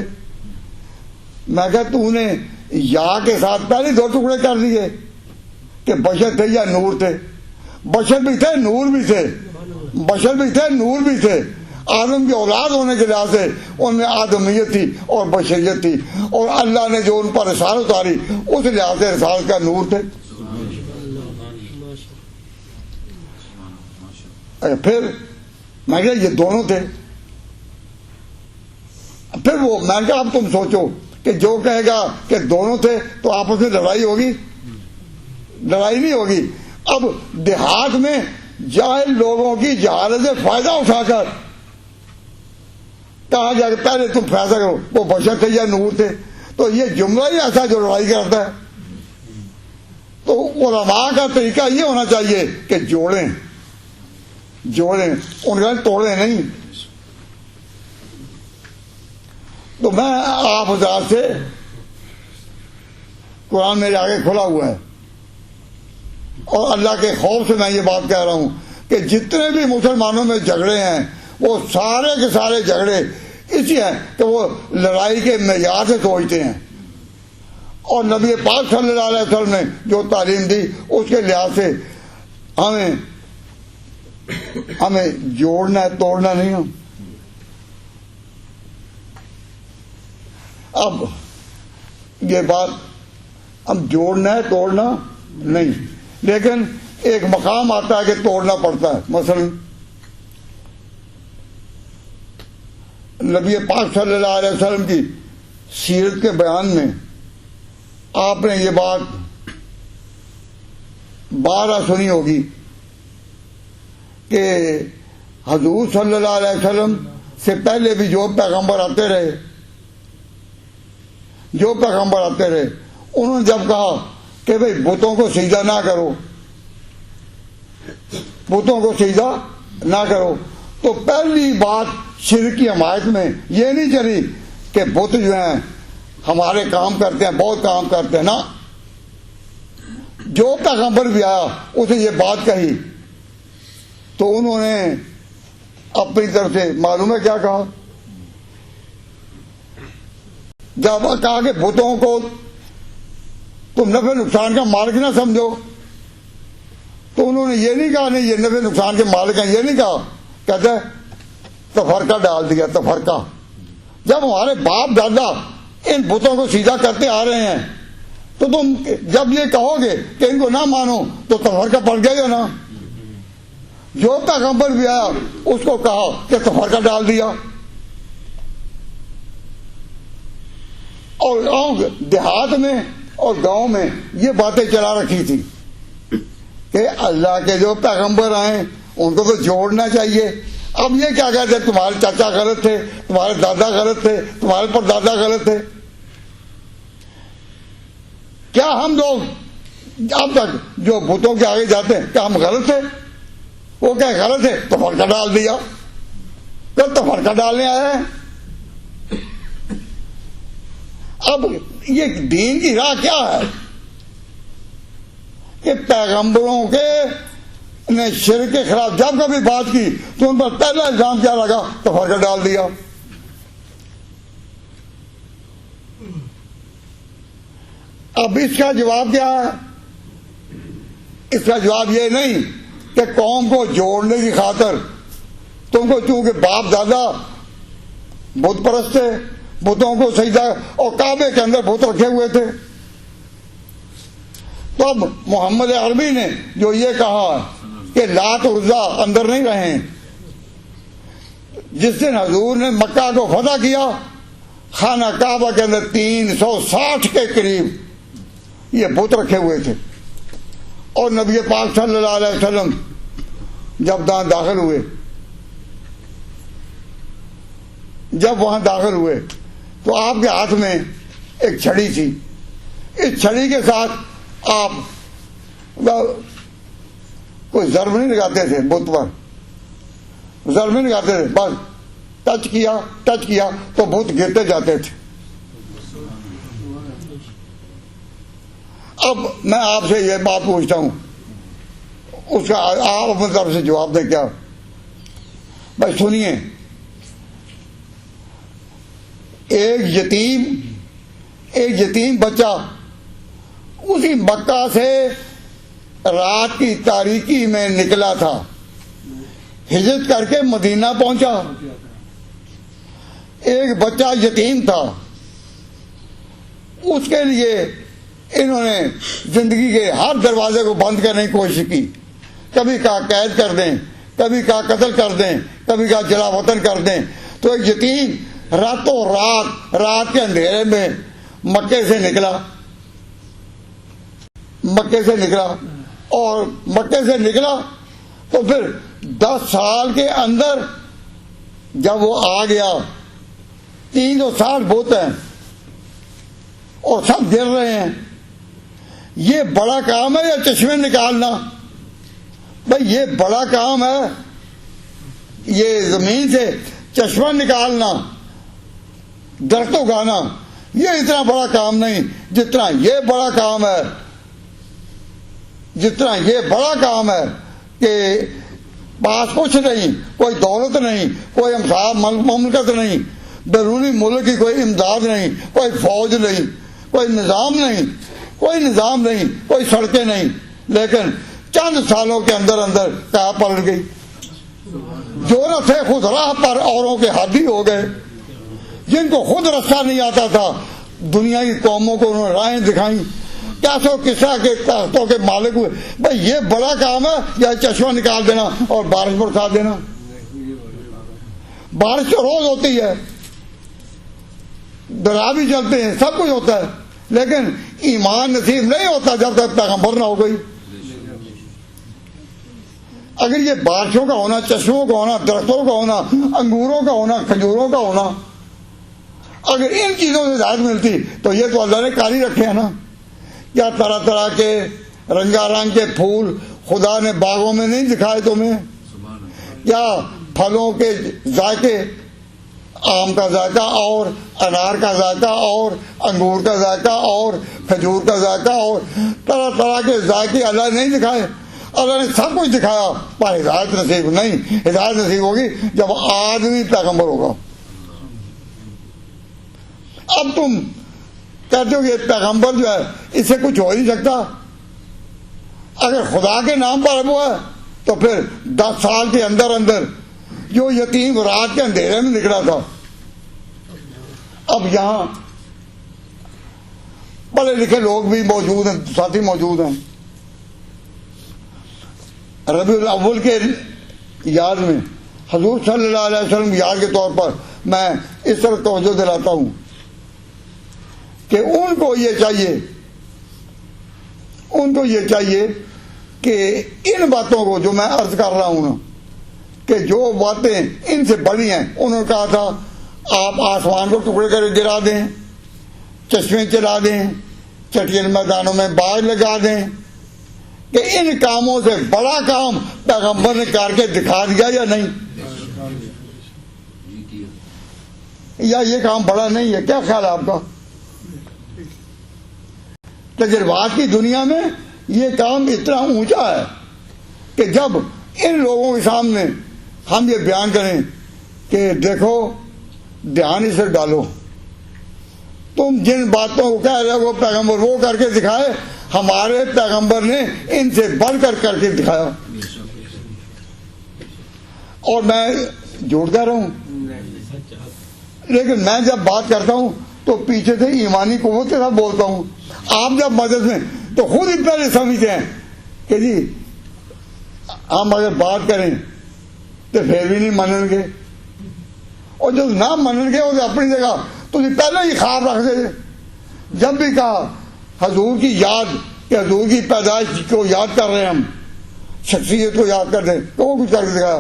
میں کہا تو نے یا کے ساتھ پہلے 2 ٹکڑے کر دیے کہ بشر تھے یا نور تھے. بشر بھی تھے, نور بھی تھے, بشر بھی تھے, نور بھی تھے. آدم کی اولاد ہونے کے لحاظ سے ان میں آدمیت تھی اور بشریت تھی, اور اللہ نے جو ان پر رسالت اتاری اس لحاظ سے رسالت کا نور تھے. پھر میں کہا یہ دونوں تھے. پھر وہ میں کہا اب تم سوچو کہ جو کہے گا کہ دونوں تھے تو آپس میں لڑائی ہوگی؟ لڑائی نہیں ہوگی. اب دیہات میں جاہل لوگوں کی جہالت سے فائدہ اٹھا کر کہا جا کہ پہلے تم فیصلہ کرو وہ بشر تھے یا نور تھے. تو یہ جملہ ہی ایسا جو لڑائی کرتا ہے. تو علماء کا طریقہ یہ ہونا چاہیے کہ جوڑیں ان کا توڑیں نہیں. تو میں آپ حضرات سے قرآن میرے آگے کھلا ہوا ہے اور اللہ کے خوف سے میں یہ بات کہہ رہا ہوں کہ جتنے بھی مسلمانوں میں جھگڑے ہیں وہ سارے کے سارے جھگڑے اسی ہیں کہ وہ لڑائی کے معیار سے سوچتے ہیں. اور نبی پاک صلی اللہ علیہ وسلم نے جو تعلیم دی اس کے لحاظ سے ہمیں جوڑنا ہے، توڑنا نہیں. اب یہ بات اب جوڑنا ہے، توڑنا نہیں. لیکن ایک مقام آتا ہے کہ توڑنا پڑتا ہے. مثلا نبی پاک صلی اللہ علیہ وسلم کی سیرت کے بیان میں آپ نے یہ بات بارہ سنی ہوگی کہ حضور صلی اللہ علیہ وسلم سے پہلے بھی جو پیغمبر آتے رہے انہوں نے جب کہا کہ بھئی بتوں کو سجدہ نہ کرو تو پہلی بات شرک کی حمایت میں یہ نہیں چلی کہ بت جو ہیں ہمارے کام کرتے ہیں، بہت کام کرتے ہیں نا. جو پیغمبر بھی آیا اسے یہ بات کہی تو انہوں نے اپنی طرف سے معلوم ہے کیا کہا؟ جب کہا کہ بتوں کو تم نفع نقصان کا مالک نہ سمجھو تو انہوں نے یہ نہیں کہا نہیں یہ نفع نقصان کے مالک ہیں، یہ نہیں کہا. کہتے تفرقہ ڈال دیا. تفرقہ جب ہمارے باپ دادا ان بتوں کو سیدھا کرتے آ رہے ہیں تو تم جب یہ کہو گے کہ ان کو نہ مانو تو تفرقہ پڑ گیا یا نا. جو پیغمبر بھی آیا اس کو کہا کہ تفرقہ ڈال دیا. اور دیہات میں اور گاؤں میں یہ باتیں چلا رکھی تھی کہ اللہ کے جو پیغمبر آئے ان کو تو جوڑنا چاہیے. اب یہ کیا کہتے ہیں تمہارے چاچا غلط تھے، تمہارے دادا غلط تھے، تمہارے پردادا غلط تھے. کیا ہم لوگ اب تک جو بتوں کے آگے جاتے ہیں کیا ہم غلط تھے؟ وہ کیا غلط ہے تو فرقہ ڈال دیا. تو فرقہ ڈالنے آئے ہیں. اب یہ دین کی راہ کیا ہے کہ پیغمبروں کے نے شرک کے خلاف جب کبھی بات کی تو ان پر پہلا الزام کیا لگا؟ تو فرقہ ڈال دیا. اب اس کا جواب کیا ہے؟ اس کا جواب یہ نہیں کہ قوم کو جوڑنے کی خاطر تم کو چونکہ باپ دادا بت پرست تھے، بتوں کو سجدہ اور کعبے کے اندر بت رکھے ہوئے تھے، تو اب محمد عربی نے جو یہ کہا کہ لات اور عزا اندر نہیں رہیں، جس دن حضور نے مکہ کو فتح کیا خانہ کعبہ کے اندر 360 کے قریب یہ بت رکھے ہوئے تھے. اور نبی پاک صلی اللہ علیہ وسلم جب وہاں داخل ہوئے تو آپ کے ہاتھ میں ایک چھڑی تھی. اس چھڑی کے ساتھ آپ کوئی ضرب نہیں لگاتے تھے، بت پر ضرب نہیں لگاتے تھے، بس ٹچ کیا تو بت گرتے جاتے تھے. اب میں آپ سے یہ بات پوچھتا ہوں، اس کا آپ اپنی طرف سے جواب دیں. کیا بھائی سنیے، ایک یتیم بچہ اسی مکہ سے رات کی تاریکی میں نکلا تھا، ہجرت کر کے مدینہ پہنچا. ایک بچہ یتیم تھا، اس کے لیے انہوں نے زندگی کے ہر دروازے کو بند کرنے کی کوشش کی. کبھی کہا قید کر دیں، کبھی کہا قتل کر دیں، کبھی کہا جلا وطن کر دیں. تو ایک یتیم راتوں رات کے اندھیرے میں مکے سے نکلا اور مکے سے نکلا تو پھر 10 سال کے اندر جب وہ آ گیا 360 بوتیں اور سب گر رہے ہیں، یہ بڑا کام ہے یا چشمے نکالنا؟ بھائی یہ بڑا کام ہے، یہ زمین سے چشمہ نکالنا، درخت اگانا، یہ اتنا بڑا کام نہیں جتنا یہ بڑا کام ہے، جتنا یہ بڑا کام ہے کہ پاس کچھ نہیں، کوئی دولت نہیں، کوئی مملکت نہیں، بیرونی ملک کی کوئی امداد نہیں، کوئی فوج نہیں، کوئی نظام نہیں، کوئی سڑکیں نہیں، لیکن چند سالوں کے اندر اندر کیا پلٹ گئی؟ جو نہ تھے خود راہ پر اوروں کے حادی ہو گئے، جن کو خود رستہ نہیں آتا تھا دنیا کی قوموں کو انہوں نے راہیں دکھائیں، کیسوں قصہ کے تختوں کے مالک ہوئے۔ بھائی یہ بڑا کام ہے یا چشمہ نکال دینا اور بارش برسا دینا؟ بارش تو روز ہوتی ہے، دریا بھی چلتے ہیں، سب کچھ ہوتا ہے، لیکن ایمان نصیب نہیں ہوتا جب تک پیغمبر نہ ہو گئی۔ اگر یہ بارشوں کا ہونا، چشموں کا ہونا، درختوں کا ہونا، انگوروں کا ہونا، کھجوروں کا ہونا، اگر ان چیزوں سے ہدایت ملتی تو یہ تو اللہ نے کاری رکھے ہیں نا۔ کیا طرح طرح کے رنگا رنگ کے پھول خدا نے باغوں میں نہیں دکھائے تمہیں؟ کیا پھلوں کے ذائقے، آم کا ذائقہ اور انار کا ذائقہ اور انگور کا ذائقہ اور کھجور کا ذائقہ اور طرح طرح کے ذائقے اللہ نے نہیں دکھائے؟ اللہ نے سب کچھ دکھایا، پر ہدایت نصیب نہیں۔ ہدایت نصیب ہوگی جب آدمی پیغمبر ہوگا۔ اب تم کہتے ہو کہ یہ پیغمبر جو ہے اس سے کچھ ہو ہی نہیں سکتا۔ اگر خدا کے نام پر وہ ہے تو پھر 10 سال کے اندر اندر جو یتیم رات کے اندھیرے میں نکلا تھا، اب یہاں پڑھے لکھے لوگ بھی موجود ہیں، ساتھی موجود ہیں۔ ربیع الاول کے یاد میں حضور صلی اللہ علیہ وسلم کی یاد کے طور پر میں اس طرح توجہ دلاتا ہوں کہ ان کو یہ چاہیے کہ ان باتوں کو جو میں عرض کر رہا ہوں نا، کہ جو باتیں ان سے بڑی ہیں، انہوں نے کہا تھا آپ آسمان کو ٹکڑے کر گرا دیں، چشمے چلا دیں، چٹیل میدانوں میں باغ لگا دیں، کہ ان کاموں سے بڑا کام پیغمبر نے کر کے دکھا دیا یا نہیں؟ یا یہ کام بڑا نہیں ہے؟ کیا خیال ہے آپ کا؟ تجربات کی دنیا میں یہ کام اتنا اونچا ہے کہ جب ان لوگوں کے سامنے ہم یہ بیان کریں کہ دیکھو دھیان اس سے ڈالو، تم جن باتوں کو کہہ رہے ہو پیغمبر وہ کر کے دکھائے، ہمارے پیغمبر نے ان سے بڑھ کر کے دکھایا۔ اور میں جھوٹ کہہ رہا ہوں، لیکن میں جب بات کرتا ہوں تو پیچھے سے ایمانی قوت کے ساتھ بولتا ہوں۔ آپ جب مدد میں تو خود ہی پہلے سمجھتے ہیں کہ جی ہم اگر بات کریں تو پھر بھی نہیں مانیں گے، اور جو نہ مانیں گے وہ اپنی جگہ تو پہلے ہی خواب رکھ دے۔ جب بھی کہا حضور کی یاد، کہ حضور کی پیدائش کو یاد کر رہے ہیں، ہم شخصیت کو یاد کر دیں، تو وہ کچھ کر دکھایا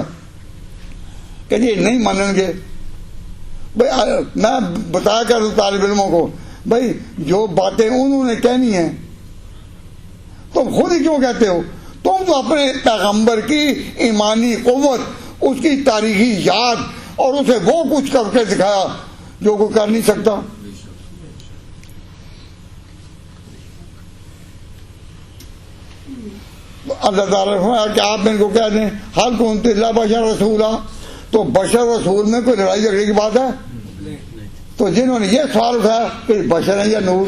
کہ جی نہیں مانیں گے۔ بھائی میں بتایا کر دوں طالب علموں کو، بھائی جو باتیں انہوں نے کہنی ہیں تم خود ہی کیوں کہتے ہو؟ تم تو اپنے پیغمبر کی ایمانی قوت، اس کی تاریخی یاد اور اسے وہ کچھ کر کے دکھایا جو کوئی کر نہیں سکتا۔ اللہ تعالیٰ نے فرمایا کہ آپ ان کو کہہ دیں حل کنت الا بشر رسولا، تو بشر رسول میں کوئی لڑائی جھگڑے کی بات ہے؟ تو جنہوں نے یہ سوال اٹھایا کہ بشر ہے یا نور،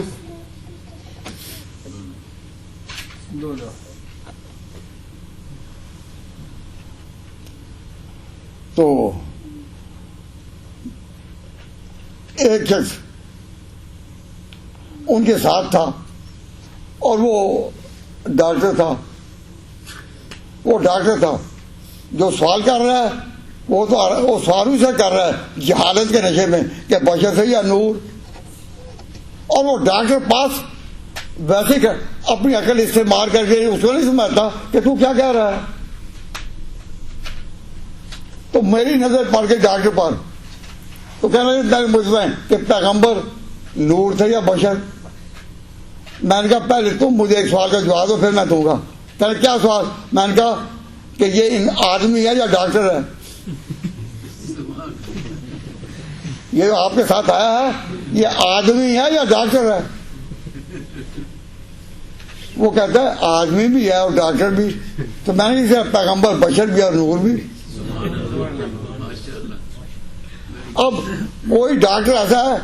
تو ایک شخص ان کے ساتھ تھا اور وہ ڈاکٹر تھا، جو سوال کر رہا ہے وہ سوال سے کر رہا ہے جہالت کے نشے میں کہ بشر سے یا نور، اور وہ ڈاکٹر پاس ویسے اپنی عقل استعمال کر کے اس کو نہیں سمجھتا کہ تو کیا کہہ رہا ہے، تو میری نظر پڑ گئی ڈاکٹر پر، تو کہنے لگے مجھ میں کہ پیغمبر نور تھے یا بشر؟ میں نے کہا پہلے تم مجھے ایک سوال کا جواب دو پھر میں دوں گا۔ کہنے کیا سوال؟ میں نے کہا کہ یہ آدمی ہے یا ڈاکٹر ہے؟ یہ جو آپ کے ساتھ آیا ہے یہ آدمی ہے یا ڈاکٹر ہے؟ وہ کہتا ہے آدمی بھی ہے اور ڈاکٹر بھی۔ تو میں نے کہا پیغمبر بشر بھی اور نور بھی۔ اب کوئی ڈاکٹر ایسا ہے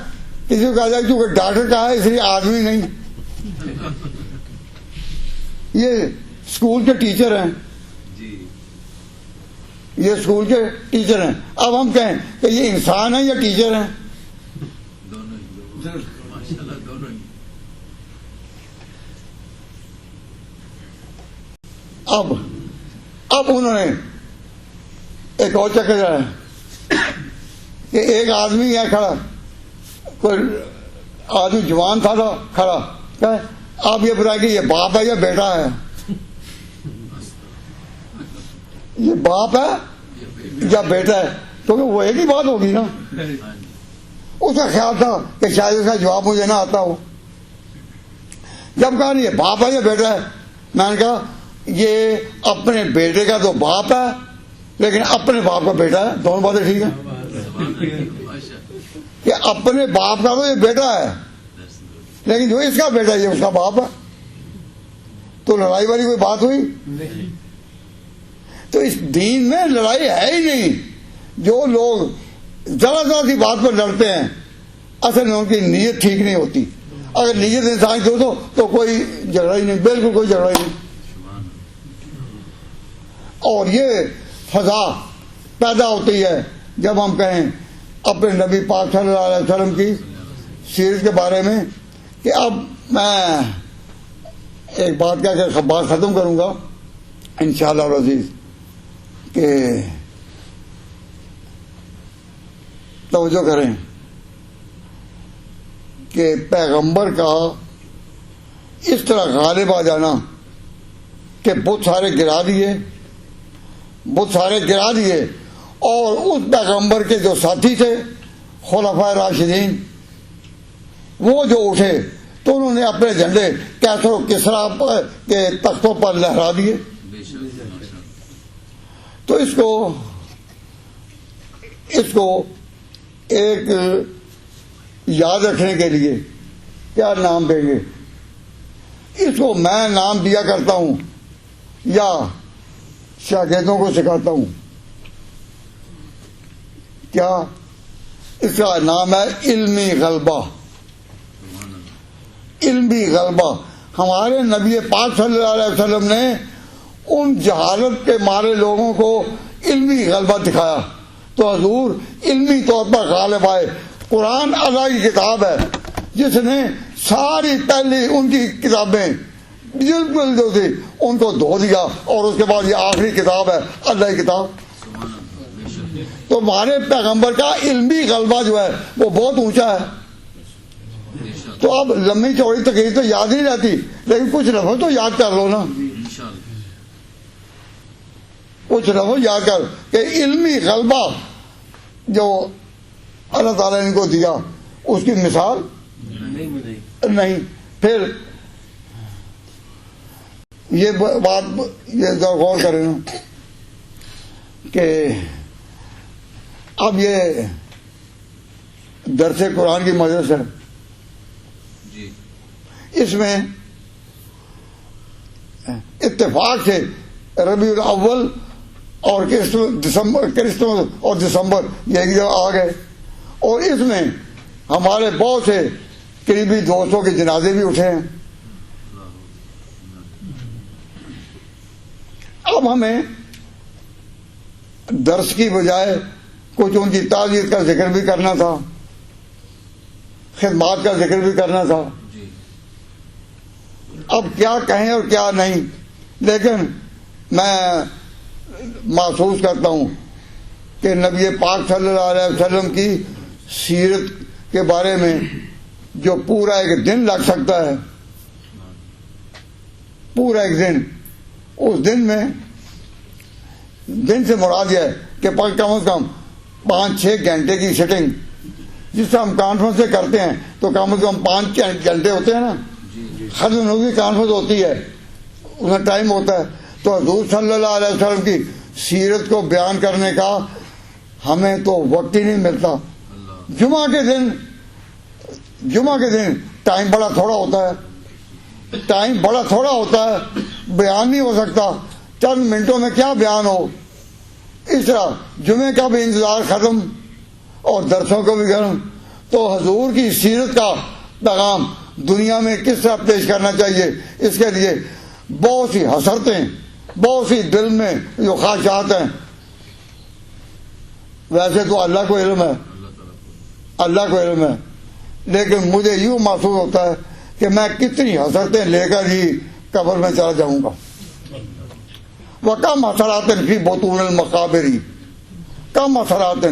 کسی کو کہا جائے کیونکہ ڈاکٹر کہا ہے اس لیے آدمی نہیں۔ یہ اسکول کے ٹیچر ہیں، یہ اسکول کے ٹیچر ہیں، اب ہم کہیں کہ یہ انسان ہے یا ٹیچر ہیں؟ اب انہوں نے ایک اور چکر ہے کہ ایک آدمی ہے کھڑا، کوئی آدمی جوان تھا کھڑا، کہ آپ یہ بتائیں کہ یہ باپ ہے یا بیٹا ہے؟ یہ باپ ہے یا بیٹا ہے؟ کیونکہ وہ ایک ہی بات ہوگی نا۔ اس کا خیال تھا کہ شاید اس کا جواب مجھے نہ آتا ہو۔ جب کہا نہیں یہ باپ ہے یا بیٹا ہے، میں نے کہا یہ اپنے بیٹے کا تو باپ ہے لیکن اپنے باپ کا بیٹا ہے، دونوں باتیں ٹھیک ہیں؟ کہ اپنے باپ کا تو یہ بیٹا ہے لیکن جو اس کا بیٹا ہے یہ اس کا باپ ہے، تو لڑائی والی کوئی بات ہوئی؟ تو اس دین میں لڑائی ہے ہی نہیں۔ جو لوگ ذرا ذرا سی بات پر لڑتے ہیں اصل میں ان کی نیت ٹھیک نہیں ہوتی۔ اگر نیت انسان کی ہو تو کوئی جھگڑا ہی نہیں، بالکل کوئی جھگڑا ہی نہیں۔ اور یہ فضا پیدا ہوتی ہے جب ہم کہیں اپنے نبی پاک صلی اللہ علیہ وسلم کی سیرت کے بارے میں کہ اب میں ایک بات کہہ کے بات ختم کروں گا انشاءاللہ العزیز، کہ توجہ کریں کہ پیغمبر کا اس طرح غالب آ جانا کہ بت سارے گرا دیے اور اس پیغمبر کے جو ساتھی تھے خلفائے راشدین وہ جو اٹھے تو انہوں نے اپنے جھنڈے کیسر و کسریٰ کے تختوں پر لہرا دیے۔ تو اس کو ایک یاد رکھنے کے لیے کیا نام دیں گے؟ اس کو میں نام دیا کرتا ہوں یا شاگردوں کو سکھاتا ہوں، کیا اس کا نام ہے علمی غلبہ۔ علمی غلبہ، ہمارے نبی پاک صلی اللہ علیہ وسلم نے ان جہالت کے مارے لوگوں کو علمی غلبہ دکھایا تو حضور علمی طور پر غالب آئے۔ قرآن اللہ کی کتاب ہے جس نے ساری پہلی ان کی کتابیں بالکل جو تھی ان کو دھو دیا اور اس کے بعد یہ آخری کتاب ہے اللہ کی کتاب۔ تو ہمارے پیغمبر کا علمی غلبہ جو ہے وہ بہت اونچا ہے۔ تو اب لمبی چوڑی تقریر تو یاد نہیں رہتی لیکن کچھ لفظ تو یاد کر لو نا، کچھ لفظ یاد کر کہ علمی غلبہ جو اللہ تعالیٰ نے ان کو دیا اس کی مثال نہیں۔ پھر یہ بات یہ غور کریں نا کہ اب یہ درس قرآن کی مجلس ہے، اس میں اتفاق سے ربیع الاول اور کرسمس اور دسمبر یہ ایک جگہ آ گئے اور اس میں ہمارے بہت سے قریبی دوستوں کے جنازے بھی اٹھے ہیں۔ اب ہمیں درس کی بجائے کچھ ان کی تعزیت کا ذکر بھی کرنا تھا، خدمات کا ذکر بھی کرنا تھا۔ اب کیا کہیں اور کیا نہیں، لیکن میں محسوس کرتا ہوں کہ نبی پاک صلی اللہ علیہ وسلم کی سیرت کے بارے میں جو پورا ایک دن لگ سکتا ہے، پورا ایک دن، اس دن میں دن سے مراد یہ ہے کہ کم از کم 5-6 گھنٹے کی سیٹنگ جس سے ہم کانفرنس سے کرتے ہیں تو کم از کم 5 گھنٹے ہوتے ہیں نا. ختم نبوی کی کانفرنس ہوتی ہے, اس میں ٹائم ہوتا ہے. تو حضور صلی اللہ علیہ وسلم کی سیرت کو بیان کرنے کا ہمیں تو وقت ہی نہیں ملتا. جمعہ کے دن ٹائم بڑا تھوڑا ہوتا ہے, بیان نہیں ہو سکتا, چند منٹوں میں کیا بیان ہو. اس طرح جمعے کا بھی انتظار ختم اور درسوں کو بھی ختم. تو حضور کی سیرت کا پیغام دنیا میں کس طرح پیش کرنا چاہیے, اس کے لیے بہت سی حسرتیں, بہت سی دل میں جو خواہشات ہیں. ویسے تو اللہ کو علم ہے, لیکن مجھے یوں محسوس ہوتا ہے کہ میں کتنی حسرتیں لے کر ہی قبر میں چلا جاؤں گا. وَكَمْ حَسَرَاتٍ فِي بُطُونِ الْمَقَابِرِ, کم حسرات.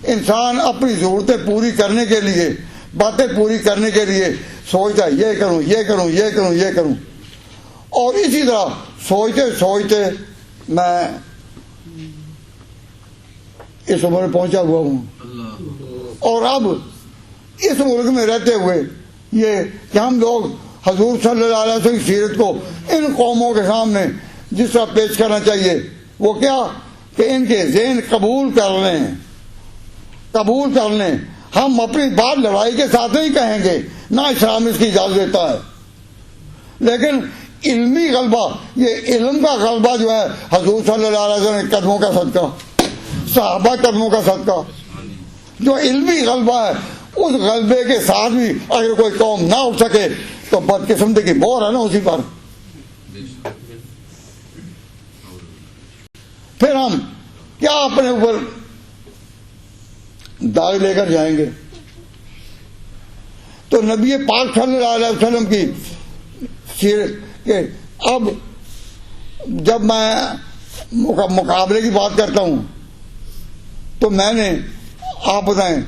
انسان اپنی ضرورتیں پوری کرنے کے لیے, باتیں پوری کرنے کے لیے سوچتا ہے یہ کروں, اور اسی طرح سوچتے میں اس عمر میں پہنچا ہوا ہوں. اور اب اس ملک میں رہتے ہوئے یہ کہ ہم لوگ حضور صلی اللہ علیہ وسلم کی سیرت کو ان قوموں کے سامنے جس طرح پیش کرنا چاہیے, وہ کیا کہ ان کے ذہن قبول کر لیں. ہم اپنی بات لڑائی کے ساتھ نہیں کہیں گے, نہ اسلام اس کی اجازت دیتا ہے, لیکن علمی غلبہ, یہ علم کا غلبہ جو ہے حضور صلی اللہ علیہ وسلم کے قدموں کا صدقہ, صحابہ قدموں کا صدقہ, جو علمی غلبہ ہے, اس غلبے کے ساتھ بھی اگر کوئی قوم نہ اٹھ سکے تو بدقسمتی کی مہر ہے نا اسی پر. پھر ہم کیا اپنے اوپر داغ لے کر جائیں گے. تو نبی پاک صلی اللہ علیہ وسلم کی سیرت کہ اب جب میں مقابلے کی بات کرتا ہوں تو میں نے, آپ بتائیں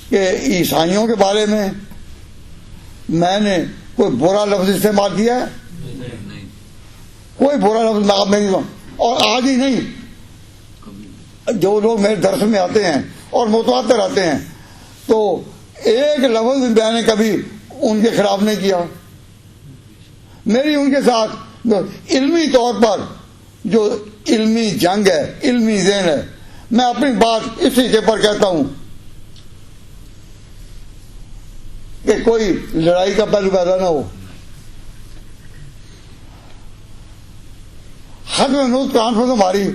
کہ عیسائیوں کے بارے میں میں نے کوئی برا لفظ استعمال کیا ہے؟ کوئی برا لفظ آپ نہیں, اور آج ہی نہیں, جو لوگ میرے درس میں آتے ہیں اور متواتر آتے ہیں تو ایک لفظ بھی میں نے کبھی ان کے خلاف نہیں کیا. میری ان کے ساتھ علمی طور پر جو علمی جنگ ہے, علمی ذہن ہے, میں اپنی بات اسی کے پر کہتا ہوں کہ کوئی لڑائی کا پہلو پیدا نہ ہو. ختم نبوت کانفرنس ہماری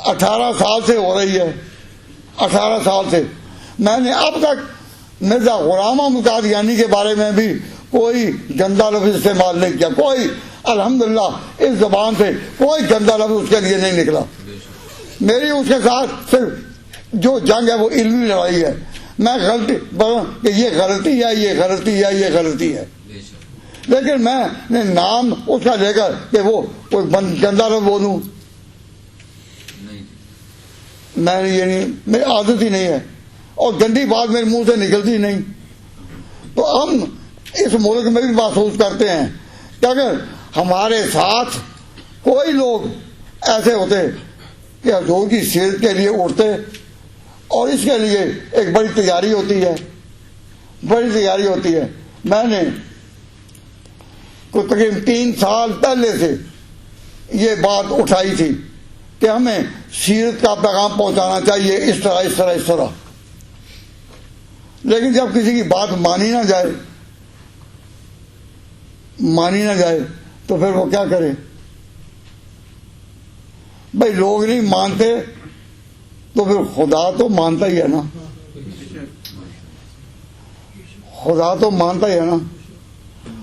18 سال سے ہو رہی ہے. 18 سال سے میں نے اب تک مرزا غلام احمد قادیانی کے بارے میں بھی کوئی گندا لفظ استعمال نہیں کیا. کوئی, الحمدللہ اس زبان سے کوئی گندا لفظ اس کے لیے نہیں نکلا. میری اس کے ساتھ صرف جو جنگ ہے وہ علمی لڑائی ہے. میں غلطی کہ یہ غلطی ہے, لیکن میں نے نام اس کا لے کر کہ وہ کوئی گندا لفظ بولوں, میں یہ نہیں, میری عادت ہی نہیں ہے, اور گندی بات میرے منہ سے نکلتی نہیں. تو ہم اس ملک میں بھی محسوس کرتے ہیں کہ اگر ہمارے ساتھ کوئی لوگ ایسے ہوتے کہ حضور کی سیرت کے لیے اٹھتے, اور اس کے لیے ایک بڑی تیاری ہوتی ہے. میں نے تقریباً 3 سال پہلے سے یہ بات اٹھائی تھی کہ ہمیں سیرت کا پیغام پہنچانا چاہیے اس طرح. لیکن جب کسی کی بات مانی نہ جائے تو پھر وہ کیا کرے. بھائی لوگ نہیں مانتے تو پھر خدا تو مانتا ہی ہے نا,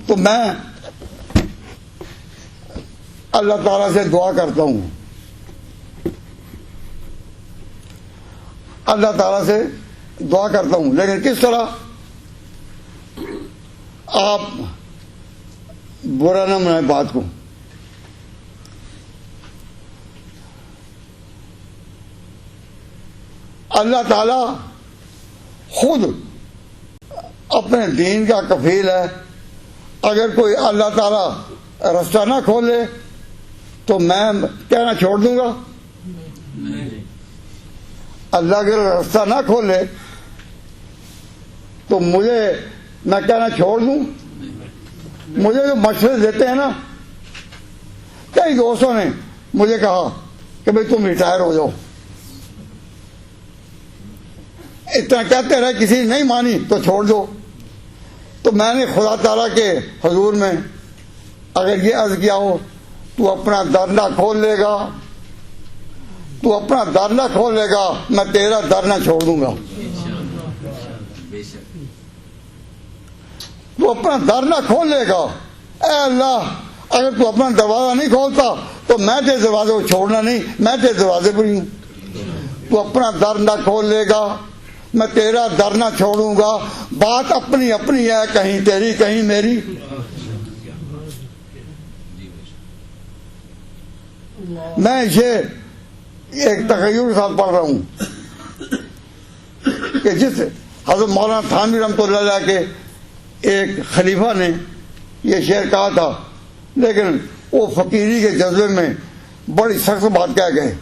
تو میں اللہ تعالیٰ سے دعا کرتا ہوں, لیکن کس طرح آپ برا نہ منائیں بات کو. اللہ تعالیٰ خود اپنے دین کا کفیل ہے. اگر کوئی اللہ تعالیٰ رستہ نہ کھولے تو میں کہنا چھوڑ دوں گا؟ اللہ اگر راستہ نہ کھولے تو میں کہنا چھوڑ دوں؟ مجھے جو مشورے دیتے ہیں نا، کئی دوستوں نے مجھے کہا کہ بھئی تم ریٹائر ہو جاؤ، اتنا کہتے رہے، کسی نے نہیں مانی تو چھوڑ دو۔ تو میں نے خدا تعالیٰ کے حضور میں اگر یہ عرض کیا ہو، تو اپنا در نہ کھول لے گا، تو اپنا در نہ کھول لے گا، میں تیرا در نہ چھوڑ دوں گا۔ تو اپنا در نہ کھول لے گا، اے اللہ اگر تو اپنا دروازہ نہیں کھولتا تو میں تیرے دروازے کو چھوڑنا نہیں، میں تیرے دروازے پر ہی ہوں۔ تو اپنا در نہ کھول لے گا، میں تیرا در نہ چھوڑوں گا۔ بات اپنی اپنی ہے، کہیں تیری کہیں میری۔ میں اسے ایک تغیر کے ساتھ پڑھ رہا ہوں کہ جس حضرت مولانا تھانوی رحمۃ اللہ علیہ کے ایک خلیفہ نے یہ شعر کہا تھا، لیکن وہ فقیری کے جذبے میں بڑی سخت بات کہہ گئے،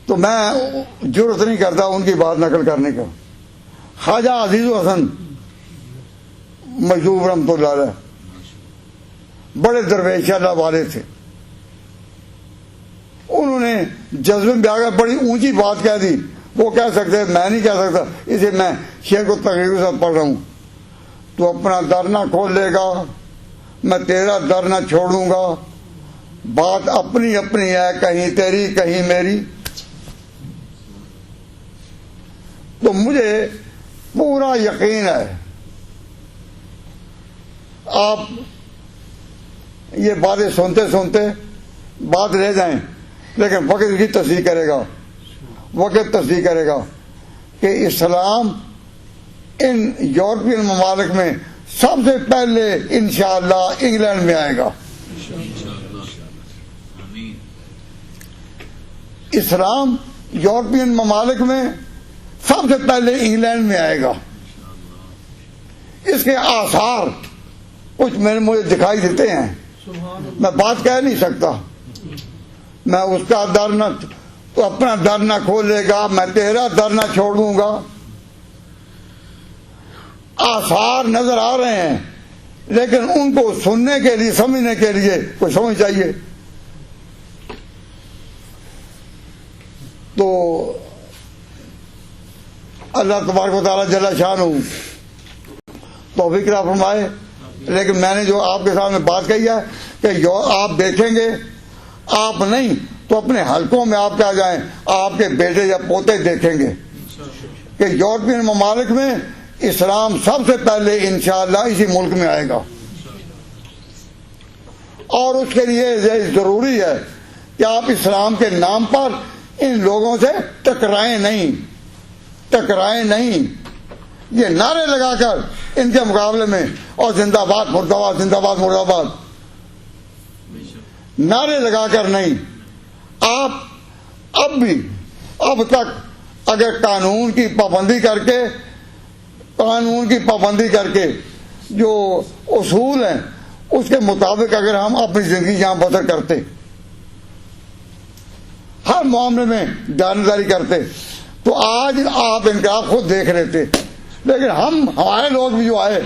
تو میں جرأت نہیں کرتا ان کی بات نقل کرنے کا۔ خواجہ عزیز الحسن مجذوب رحمۃ اللہ علیہ بڑے درویش اللہ والے تھے، انہوں نے جذبے میں آ کر بڑی اونچی بات کہہ دی۔ وہ کہہ سکتے، میں نہیں کہہ سکتا، اسے میں شعر کو تقریر کے ساتھ پڑھ رہا ہوں۔ تو اپنا در نہ کھول لے گا، میں تیرا در نہ چھوڑوں گا۔ بات اپنی اپنی ہے، کہیں تیری کہیں میری۔ تو مجھے پورا یقین ہے آپ یہ باتیں سنتے سنتے بات رہ جائیں، لیکن وقت کی تصدیق کرے گا، وقت تصدیق کرے گا کہ اسلام ان یورپین ممالک میں سب سے پہلے انشاءاللہ انگلینڈ میں آئے گا۔ اسلام یورپین ممالک میں سب سے پہلے انگلینڈ میں آئے گا۔ اس کے آثار کچھ مجھے دکھائی دیتے ہیں، میں بات کہہ نہیں سکتا۔ میں اس کا در نہ، تو اپنا در نہ کھولے گا، میں تیرا در نہ چھوڑ دوں گا۔ آثار نظر آ رہے ہیں، لیکن ان کو سننے کے لیے، سمجھنے کے لیے کوئی سمجھ چاہیے۔ تو اللہ تبارک و تعالیٰ جل شانہ توفیق عطا فرمائے۔ لیکن میں نے جو آپ کے سامنے بات کہی ہے کہ آپ دیکھیں گے، آپ نہیں تو اپنے حلقوں میں آپ کیا جائیں، آپ کے بیٹے یا پوتے دیکھیں گے کہ یورپین ممالک میں اسلام سب سے پہلے انشاءاللہ اسی ملک میں آئے گا۔ اور اس کے لیے ضروری ہے کہ آپ اسلام کے نام پر ان لوگوں سے ٹکرائیں نہیں، ٹکرائیں نہیں۔ یہ نعرے لگا کر ان کے مقابلے میں، اور زندہ باد مرد آباد، زندہ باد مرد آباد، نعرے لگا کر نہیں۔ آپ اب تک اگر قانون کی پابندی کر کے جو اصول ہیں اس کے مطابق اگر ہم اپنی زندگی یہاں بسر کرتے، ہر معاملے میں جانبداری کرتے، تو آج آپ انقلاب خود دیکھ رہے تھے۔ لیکن ہمارے لوگ بھی جو آئے،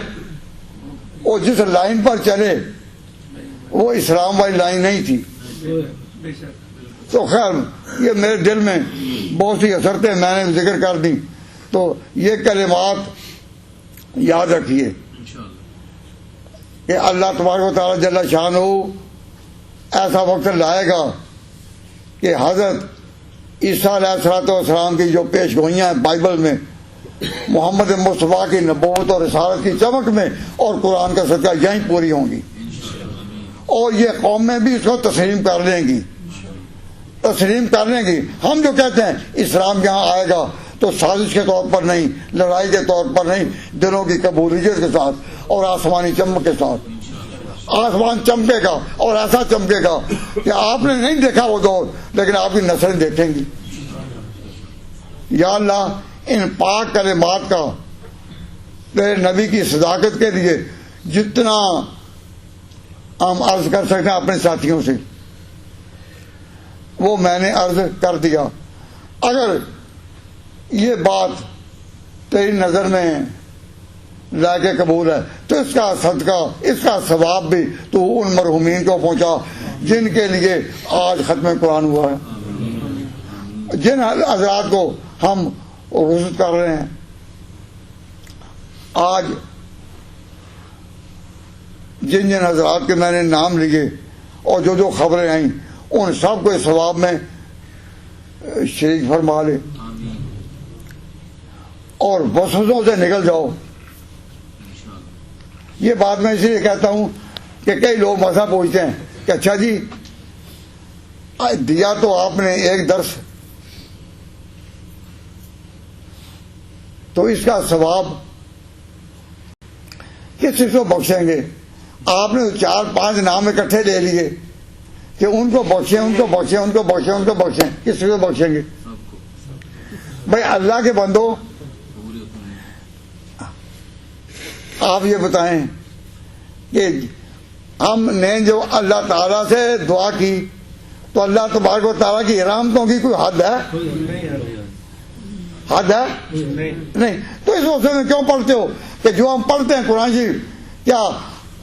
وہ جس لائن پر چلے وہ اسلام والی لائن نہیں تھی۔ تو خیر یہ میرے دل میں بہت سی اثرتیں میں نے ذکر کر دی۔ تو یہ کلمات یاد رکھیے کہ اللہ تبارک و تعالیٰ جل شانہ ایسا وقت لائے گا کہ حضرت عیسیٰ علیہ الصلوۃ والسلام کی جو پیش گوئیاں ہیں بائبل میں، محمد مصطفیٰ کی نبوت اور رسالت کی چمک میں اور قرآن کا صدقہ یہیں پوری ہوں گی، اور یہ قومیں بھی اس کو تسلیم کر لیں گی، تسلیم کر لیں گی۔ ہم جو کہتے ہیں اسلام یہاں آئے گا تو سازش کے طور پر نہیں، لڑائی کے طور پر نہیں، دلوں کی قبولیت کے ساتھ اور آسمانی چمک کے ساتھ۔ آسمان چمکے گا اور ایسا چمکے گا کہ آپ نے نہیں دیکھا وہ دور، لیکن آپ کی نسلیں دیکھیں گی۔ یا اللہ ان پاک کلمات کا تیرے نبی کی صداقت کے لیے جتنا ہم عرض کر سکتے ہیں اپنے ساتھیوں سے، وہ میں نے عرض کر دیا۔ اگر یہ بات تیری نظر میں لائق قبول ہے تو اس کا صدقہ، اس کا ثواب بھی تو ان مرحومین کو پہنچا جن کے لیے آج ختم قرآن ہوا ہے، جن حضرات کو ہم رخصت کر رہے ہیں۔ آج جن جن حضرات کے میں نے نام لیے اور جو جو خبریں آئیں ان سب کو اس ثواب میں شریک فرما لے، اور وسوسوں سے نکل جاؤ۔ یہ بات میں اس لیے کہتا ہوں کہ کئی لوگ مسئلہ پوچھتے ہیں کہ اچھا جی دیا تو آپ نے ایک درس، تو اس کا ثواب کس کو بخشیں گے؟ آپ نے 4-5 نام اکٹھے لے لیے کہ ان کو بخشیں، ان کو بخشیں، ان کو بخشیں، ان کو بخشیں، کس کو بخشیں گے؟ بھائی اللہ کے بندو، آپ یہ بتائیں کہ ہم نے جو اللہ تعالیٰ سے دعا کی تو اللہ تبارک و تعالیٰ کی رحمتوں کی کوئی حد ہے؟ حد ہے؟ نہیں۔ تو اس وقت میں کیوں پڑھتے ہو کہ جو ہم پڑھتے ہیں قرآن شریف، کیا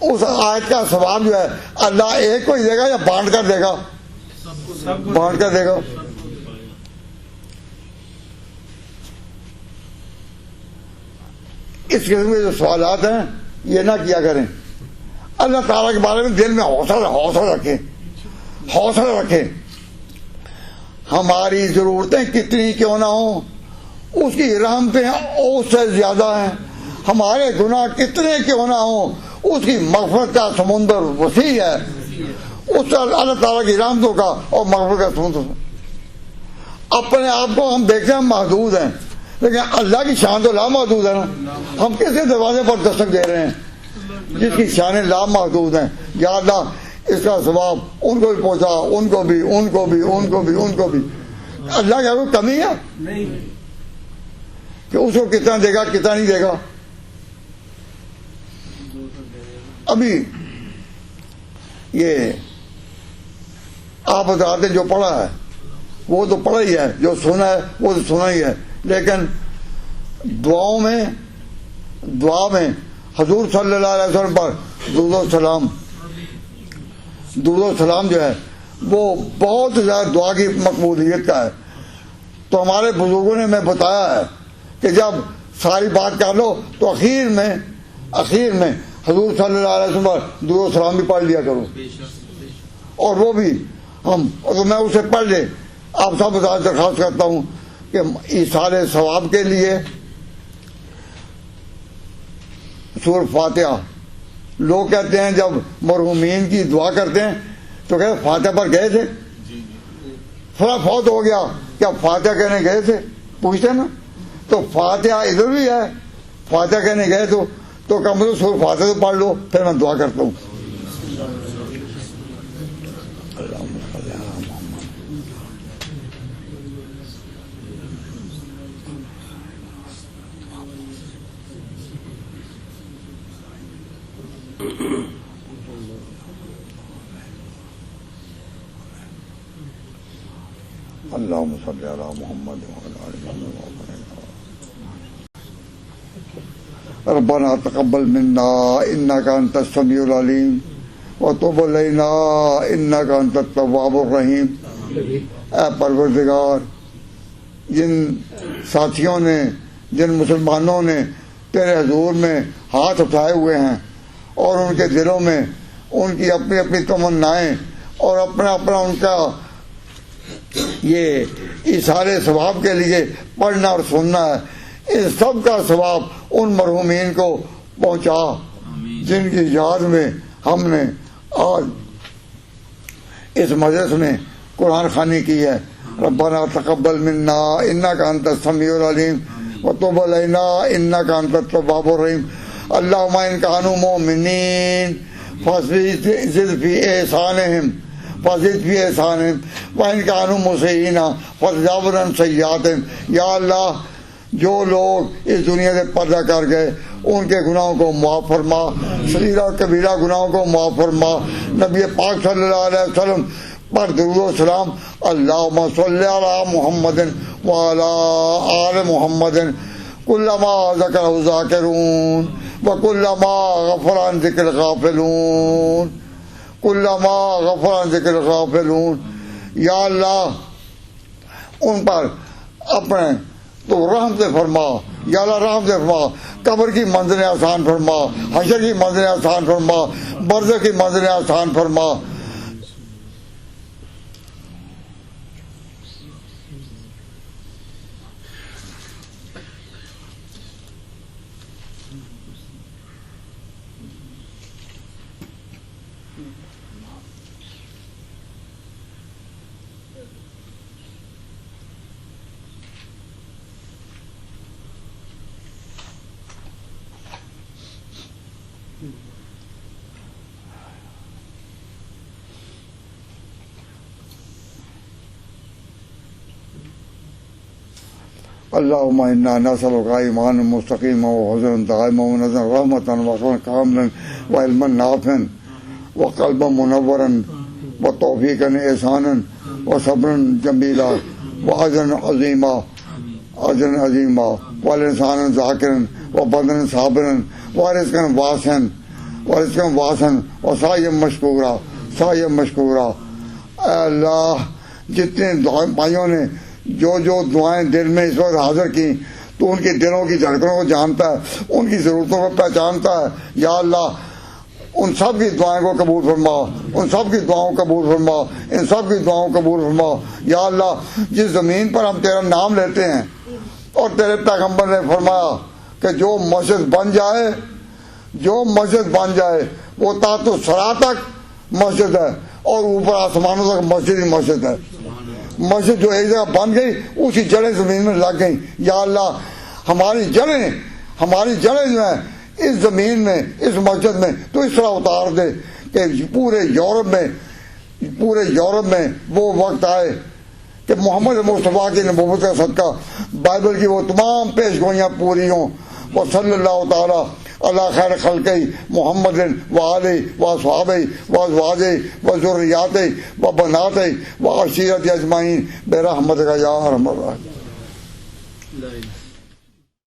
اس آیت کا ثواب جو ہے اللہ ایک کو ہی دے گا یا بانٹ کر دے گا؟ بانٹ کر دے گا۔ اس قسم کے جو سوالات ہیں یہ نہ کیا کریں۔ اللہ تعالیٰ کے بارے میں دل میں حوصلہ رکھیں۔ ہماری ضرورتیں کتنی کیوں نہ ہوں، اس کی رحمتیں اس سے زیادہ ہیں۔ ہمارے گناہ کتنے کیوں نہ ہوں، اس کی مغفرت کا سمندر وسیع ہے۔ اس اللہ تعالیٰ کی رحمتوں کا اور مغفرت کا سمندر۔ اپنے آپ کو ہم دیکھتے ہیں ہم محدود ہیں، لیکن اللہ کی شان تو لامحدود ہے نا۔ ہم کس دروازے پر دستک دے رہے ہیں جس کی شانیں لامحدود ہیں؟ یا اللہ اس کا ثواب ان کو بھی پہنچا، ان کو بھی، ان کو بھی، ان کو بھی، ان کو بھی۔ اللہ کیا کوئی کمی ہے کہ اس کو کتنا دے گا کتنا نہیں دے گا؟ ابھی یہ آپ بتاتے جو پڑھا ہے وہ تو پڑھا ہی ہے، جو سنا ہے وہ تو سنا ہی ہے، لیکن دعا میں حضور صلی اللہ علیہ وسلم پر درود و سلام جو ہے وہ بہت زیادہ دعا کی مقبولیت کا ہے۔ تو ہمارے بزرگوں نے میں بتایا ہے کہ جب ساری بات کر لو تو اخیر میں حضور صلی اللہ علیہ وسلم پر درود و سلام بھی پڑھ لیا کرو، اور وہ بھی ہم، اور میں اسے پڑھ لے۔ آپ سب درخواست کرتا ہوں کہ ایصال ثواب کے لیے سورۃ فاتحہ، لوگ کہتے ہیں جب مرحومین کی دعا کرتے ہیں تو کہتے ہیں فاتحہ پر گئے تھے، فلاں فوت ہو گیا، کیا فاتحہ کہنے گئے تھے؟ پوچھتے ہیں نا۔ تو فاتحہ ادھر بھی ہے، فاتحہ کہنے گئے تو کم از کم سورۃ فاتحہ تو پڑھ لو، پھر میں دعا کرتا ہوں۔ اللہم صلی علی محمد وعلی آل محمد۔ ربنا تقبل منا انک انت السمیع العلیم وتب علینا انک انت التواب الرحیم۔ اے پروردگار، جن ساتھیوں نے، جن مسلمانوں نے تیرے حضور میں ہاتھ اٹھائے ہوئے ہیں اور ان کے دلوں میں ان کی اپنی اپنی تمنائیں اور اپنا اپنا ان کا یہ ایصال ثواب کے لیے پڑھنا اور سننا ہے، ان سب کا ثواب ان مرحومین کو پہنچا جن کی یاد میں ہم نے آج اس مجلس میں قرآن خوانی کی ہے۔ ربنا تقبل منا انک انت السمیع العلیم وتب علینا انک انت التواب الرحیم۔ اللہم ان کانوا مؤمنین فزد فی احسانہم وَإِنْ كَانُوا مُسِيئِينَ فَتَجَاوَزْ عَنْ سَيِّئَاتِهِمْ۔ یا اللہ جو لوگ اس دنیا سے پردہ کر گئے ان کے گناہوں کو معاف فرما، صغیرہ کبیرہ گناہوں کو معاف فرما۔ نبی پاک صلی اللہ علیہ وسلم پر درود و سلام۔ اللہم صلی علی محمد وعلی آل محمد کلما ذکرہ الذاکرون وکلما غفر عن ذکر الغافلون، کلما غفر عن ذکر الغافلون۔ یا اللہ ان پر اپنے تو رحم سے فرما، یا اللہ رحم سے فرما، قبر کی منزلیں آسان فرما، حشر کی منزلیں آسان فرما، برزخ کی منزلیں آسان فرما۔ اللهم انا نسألك ایمانا مستقیما وحزنا دائما ونذرا رحمة وغفرا كاملا وعلما نافعا وقلبا منورا وتوفيقا احسانا وصبرا جميلا واجرا عظيما، اجرا عظيما ولسانا ذاكرا وبدنا صابرا ورزقا واسعا وسعيا مشكورا، سعيا مشكورا۔ اے اللہ جتنے بھائیوں نے جو دعائیں دل میں اس وقت حاضر کی تو ان کے دلوں کی دھڑکنوں کو جانتا ہے، ان کی ضرورتوں کو پہچانتا ہے۔ یا اللہ ان سب کی دعائیں کو قبول فرما، ان سب کی دعاؤں کو قبول فرما، ان سب کی دعاؤں کو قبول فرما۔ یا اللہ جس زمین پر ہم تیرا نام لیتے ہیں اور تیرے پیغمبر نے فرمایا کہ جو مسجد بن جائے، جو مسجد بن جائے وہ تحت الثری تک مسجد ہے اور اوپر آسمانوں تک مسجد ہی مسجد ہے۔ مسجد جو ایک جگہ بن گئی اسی جڑیں زمین میں لگ گئی۔ یا اللہ ہماری جڑیں جو ہیں اس زمین میں، اس مسجد میں تو اس طرح اتار دے کہ پورے یورپ میں وہ وقت آئے کہ محمد مصطفیٰ کی نبوت کا صدقہ بائبل کی وہ تمام پیش گوئیاں پوری ہوں۔ وہ صلی اللہ تعالی اللہ خیر خلقہ محمد وآلہ واصحابہ وازواجہ وذریاتہ وبناتہ وعشیرتہ اجمعین برحمتک یا ارحم الراحمین۔